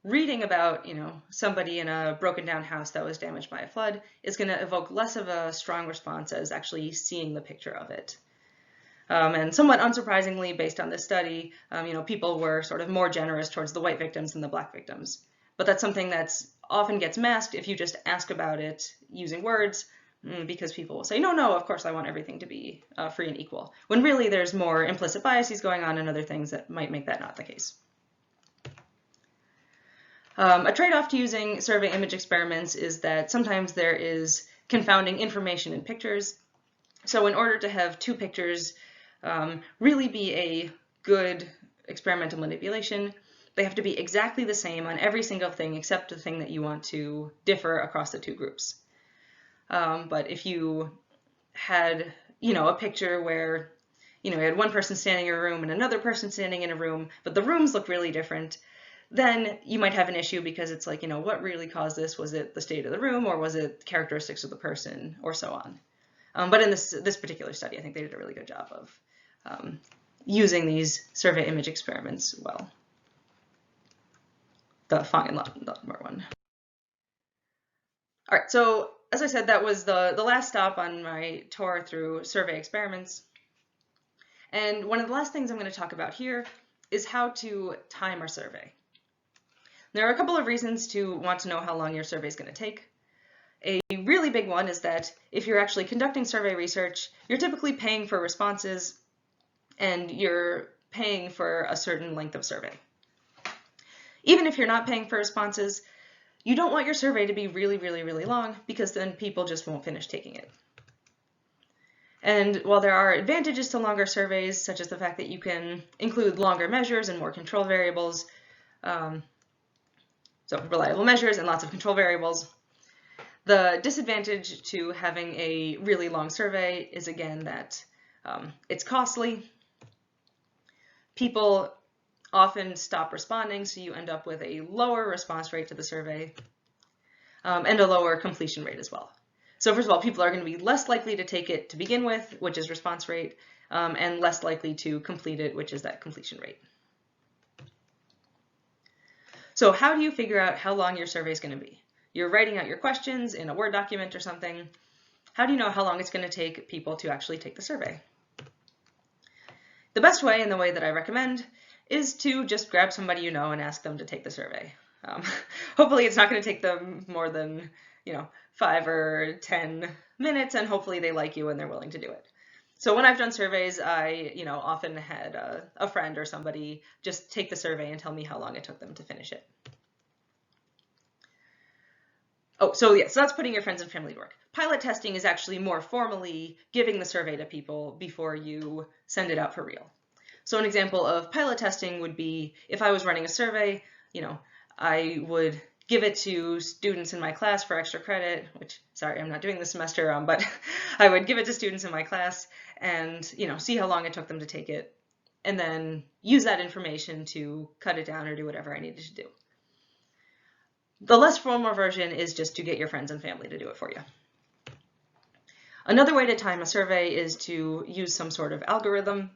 reading about, somebody in a broken down house that was damaged by a flood is going to evoke less of a strong response as actually seeing the picture of it. And somewhat unsurprisingly, based on this study, people were sort of more generous towards the white victims than the black victims. But that's something that's often gets masked if you just ask about it using words, because people will say, no, of course I want everything to be free and equal, when really there's more implicit biases going on and other things that might make that not the case. A trade-off to using survey image experiments is that sometimes there is confounding information in pictures. So in order to have two pictures really be a good experimental manipulation, they have to be exactly the same on every single thing except the thing that you want to differ across the two groups. But if you had, a picture where, you had one person standing in a room and another person standing in a room, but the rooms look really different, then you might have an issue because it's like, what really caused this? Was it the state of the room or was it characteristics of the person or so on? But in this particular study, I think they did a really good job of using these survey image experiments well. The Fong and Lutmer one. All right, so as I said, that was the last stop on my tour through survey experiments. And one of the last things I'm going to talk about here is how to time our survey. There are a couple of reasons to want to know how long your survey is going to take. A really big one is that if you're actually conducting survey research, you're typically paying for responses and you're paying for a certain length of survey. Even if you're not paying for responses, you don't want your survey to be really, really, really long because then people just won't finish taking it. And while there are advantages to longer surveys, such as the fact that you can include longer measures and more control variables, so reliable measures and lots of control variables, the disadvantage to having a really long survey is, again, that it's costly. People often stop responding, so you end up with a lower response rate to the survey and a lower completion rate as well. So first of all, people are going to be less likely to take it to begin with, which is response rate, and less likely to complete it, which is that completion rate. So how do you figure out how long your survey is going to be? You're writing out your questions in a Word document or something. How do you know how long it's going to take people to actually take the survey? The best way, and the way that I recommend, is to just grab somebody you know and ask them to take the survey. Hopefully it's not going to take them more than 5 or 10 minutes, and hopefully they like you and they're willing to do it. So when I've done surveys, I often had a friend or somebody just take the survey and tell me how long it took them to finish it. Oh, so that's putting your friends and family to work. Pilot testing is actually more formally giving the survey to people before you send it out for real. So an example of pilot testing would be if I was running a survey, I would give it to students in my class for extra credit, which, sorry, I'm not doing this semester, but I would give it to students in my class and, see how long it took them to take it, and then use that information to cut it down or do whatever I needed to do. The less formal version is just to get your friends and family to do it for you. Another way to time a survey is to use some sort of algorithm,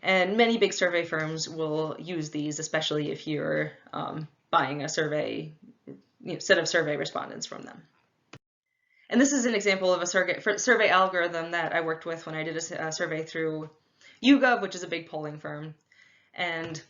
and many big survey firms will use these, especially if you're buying a survey, set of survey respondents from them. And this is an example of a survey algorithm that I worked with when I did a survey through YouGov, which is a big polling firm. And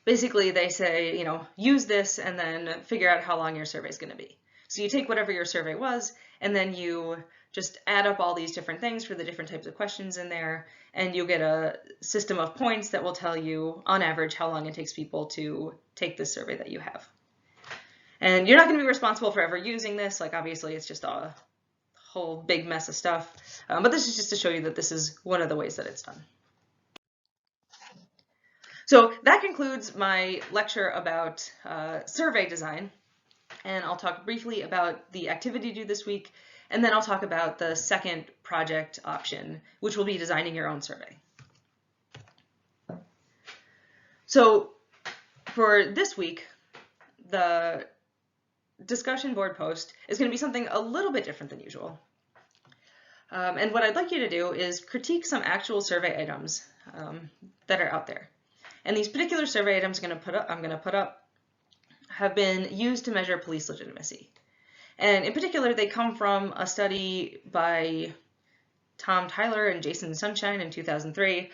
basically they say, use this and then figure out how long your survey is going to be. So you take whatever your survey was, and then you just add up all these different things for the different types of questions in there, and you'll get a system of points that will tell you, on average, how long it takes people to take this survey that you have. And you're not going to be responsible for ever using this. Like, obviously, it's just a whole big mess of stuff. But this is just to show you that this is one of the ways that it's done. So that concludes my lecture about survey design. And I'll talk briefly about the activity due this week, and then I'll talk about the second project option, which will be designing your own survey. So for this week, the discussion board post is going to be something a little bit different than usual. And what I'd like you to do is critique some actual survey items that are out there. And these particular survey items I'm going to put up have been used to measure police legitimacy. And in particular, they come from a study by Tom Tyler and Jason Sunshine in 2003,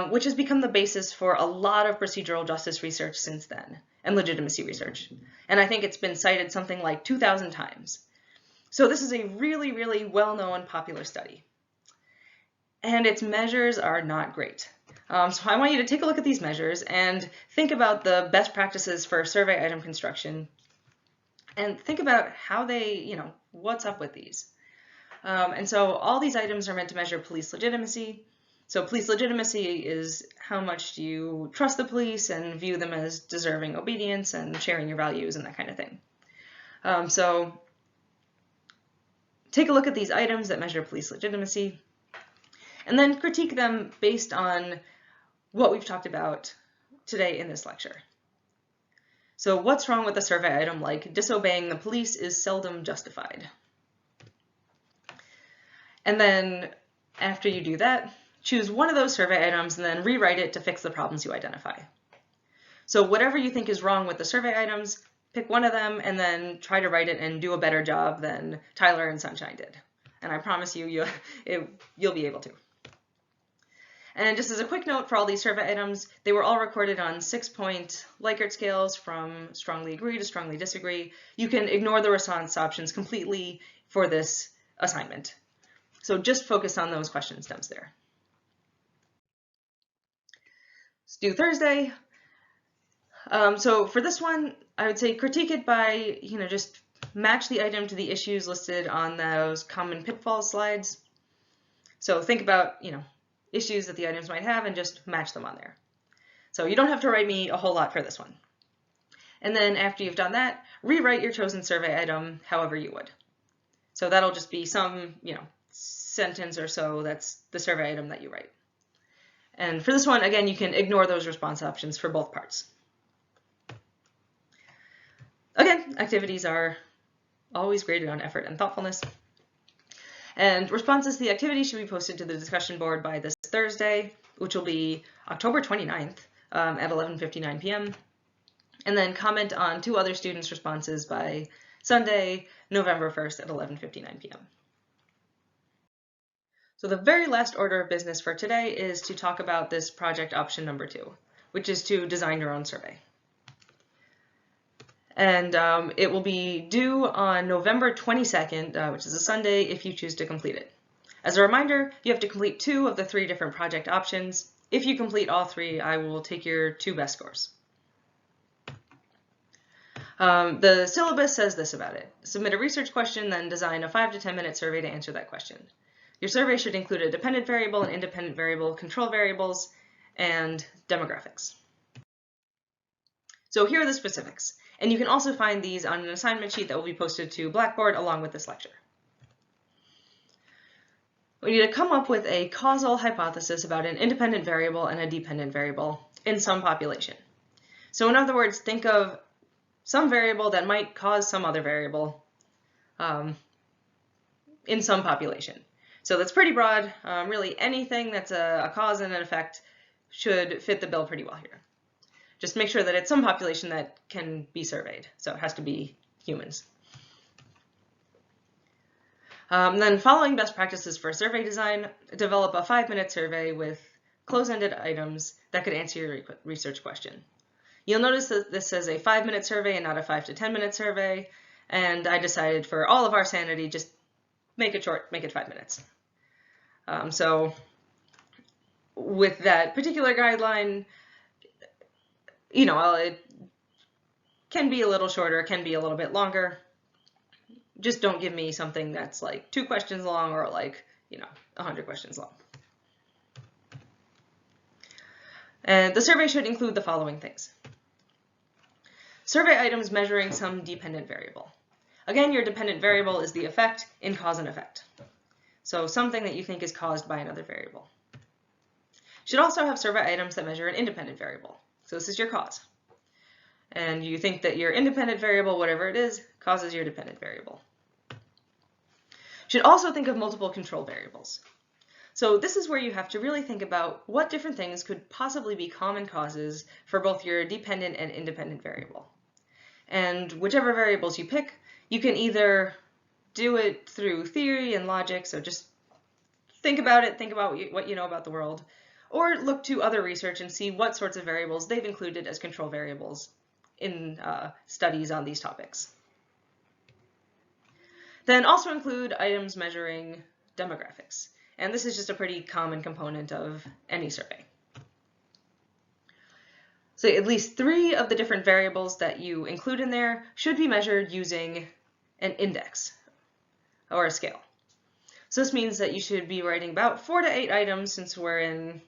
which has become the basis for a lot of procedural justice research since then, and legitimacy research. And I think it's been cited something like 2,000 times. So this is a really, really well-known popular study. And its measures are not great. So I want you to take a look at these measures and think about the best practices for survey item construction, and think about how they, what's up with these. And so all these items are meant to measure police legitimacy. So police legitimacy is how much do you trust the police and view them as deserving obedience and sharing your values and that kind of thing. So take a look at these items that measure police legitimacy, and then critique them based on what we've talked about today in this lecture. So what's wrong with a survey item like disobeying the police is seldom justified? And then after you do that, choose one of those survey items and then rewrite it to fix the problems you identify. So whatever you think is wrong with the survey items, pick one of them and then try to write it and do a better job than Tyler and Sunshine did. And I promise you, you'll be able to. And just as a quick note for all these survey items, they were all recorded on 6-point Likert scales from strongly agree to strongly disagree. You can ignore the response options completely for this assignment. So just focus on those question stems there. Let's do Thursday. So for this one, I would say critique it by, just match the item to the issues listed on those common pitfalls slides. So think about, issues that the items might have and just match them on there. So you don't have to write me a whole lot for this one. And then after you've done that, rewrite your chosen survey item however you would. So that'll just be some, sentence or so that's the survey item that you write. And for this one, again, you can ignore those response options for both parts. Again, activities are always graded on effort and thoughtfulness. And responses to the activity should be posted to the discussion board by this Thursday, which will be October 29th at 11:59 p.m. and then comment on 2 other students' responses by Sunday, November 1st at 11:59 p.m. So the very last order of business for today is to talk about this project option number 2, which is to design your own survey. And it will be due on November 22nd, which is a Sunday, if you choose to complete it. As a reminder, you have to complete 2 of the 3 different project options. If you complete all 3, I will take your 2 best scores. The syllabus says this about it. Submit a research question, then design a 5 to 10 minute survey to answer that question. Your survey should include a dependent variable, an independent variable, control variables, and demographics. So here are the specifics. And you can also find these on an assignment sheet that will be posted to Blackboard along with this lecture. We need to come up with a causal hypothesis about an independent variable and a dependent variable in some population. So in other words, think of some variable that might cause some other variable in some population. So that's pretty broad. Really anything that's a cause and an effect should fit the bill pretty well here. Just make sure that it's some population that can be surveyed. So it has to be humans. Then following best practices for survey design, develop a 5-minute survey with close-ended items that could answer your research question. You'll notice that this says a 5-minute survey and not a 5 to 10-minute survey. And I decided for all of our sanity, just make it short, make it 5 minutes. So with that particular guideline, it can be a little shorter, can be a little bit longer. Just don't give me something that's like 2 questions long or 100 questions long. And the survey should include the following things. Survey items measuring some dependent variable. Again, your dependent variable is the effect in cause and effect. So something that you think is caused by another variable. Should also have survey items that measure an independent variable. So this is your cause. And you think that your independent variable, whatever it is, causes your dependent variable. Should also think of multiple control variables. So this is where you have to really think about what different things could possibly be common causes for both your dependent and independent variable. And whichever variables you pick, you can either do it through theory and logic, so just think about it, think about what you know about the world, or look to other research and see what sorts of variables they've included as control variables in studies on these topics. Then also include items measuring demographics. And this is just a pretty common component of any survey. So at least 3 of the different variables that you include in there should be measured using an index or a scale. So this means that you should be writing about 4 to 8 items, since we're in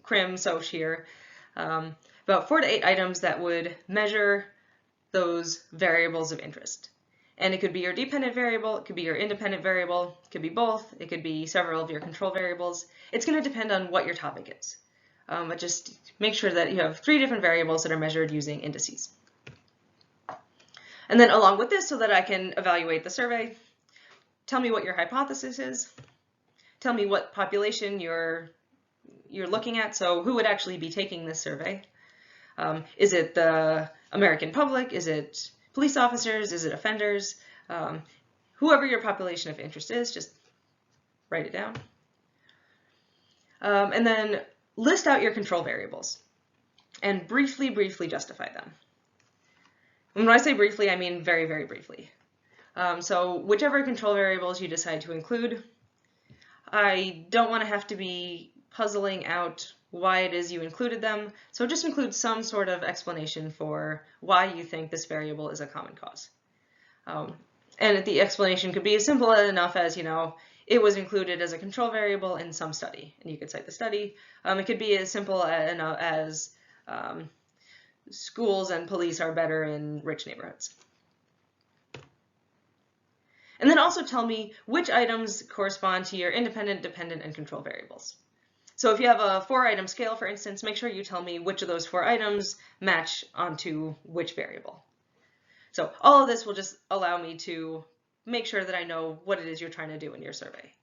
crim soch here, about 4 to 8 items that would measure those variables of interest. And it could be your dependent variable, it could be your independent variable, it could be both, it could be several of your control variables. It's going to depend on what your topic is. But just make sure that you have 3 different variables that are measured using indices. And then along with this, so that I can evaluate the survey, tell me what your hypothesis is, tell me what population you're looking at, so who would actually be taking this survey. Is it the American public? Is it police officers? Is it offenders? Whoever your population of interest is, just write it down. And then list out your control variables and briefly justify them. And when I say briefly, I mean very, very briefly. So whichever control variables you decide to include, I don't want to have to be puzzling out why it is you included them, so just include some sort of explanation for why you think this variable is a common cause. And the explanation could be as simple enough as, it was included as a control variable in some study, and you could cite the study. It could be as simple as schools and police are better in rich neighborhoods. And then also tell me which items correspond to your independent, dependent, and control variables. So if you have a 4-item scale, for instance, make sure you tell me which of those 4 items match onto which variable. So all of this will just allow me to make sure that I know what it is you're trying to do in your survey.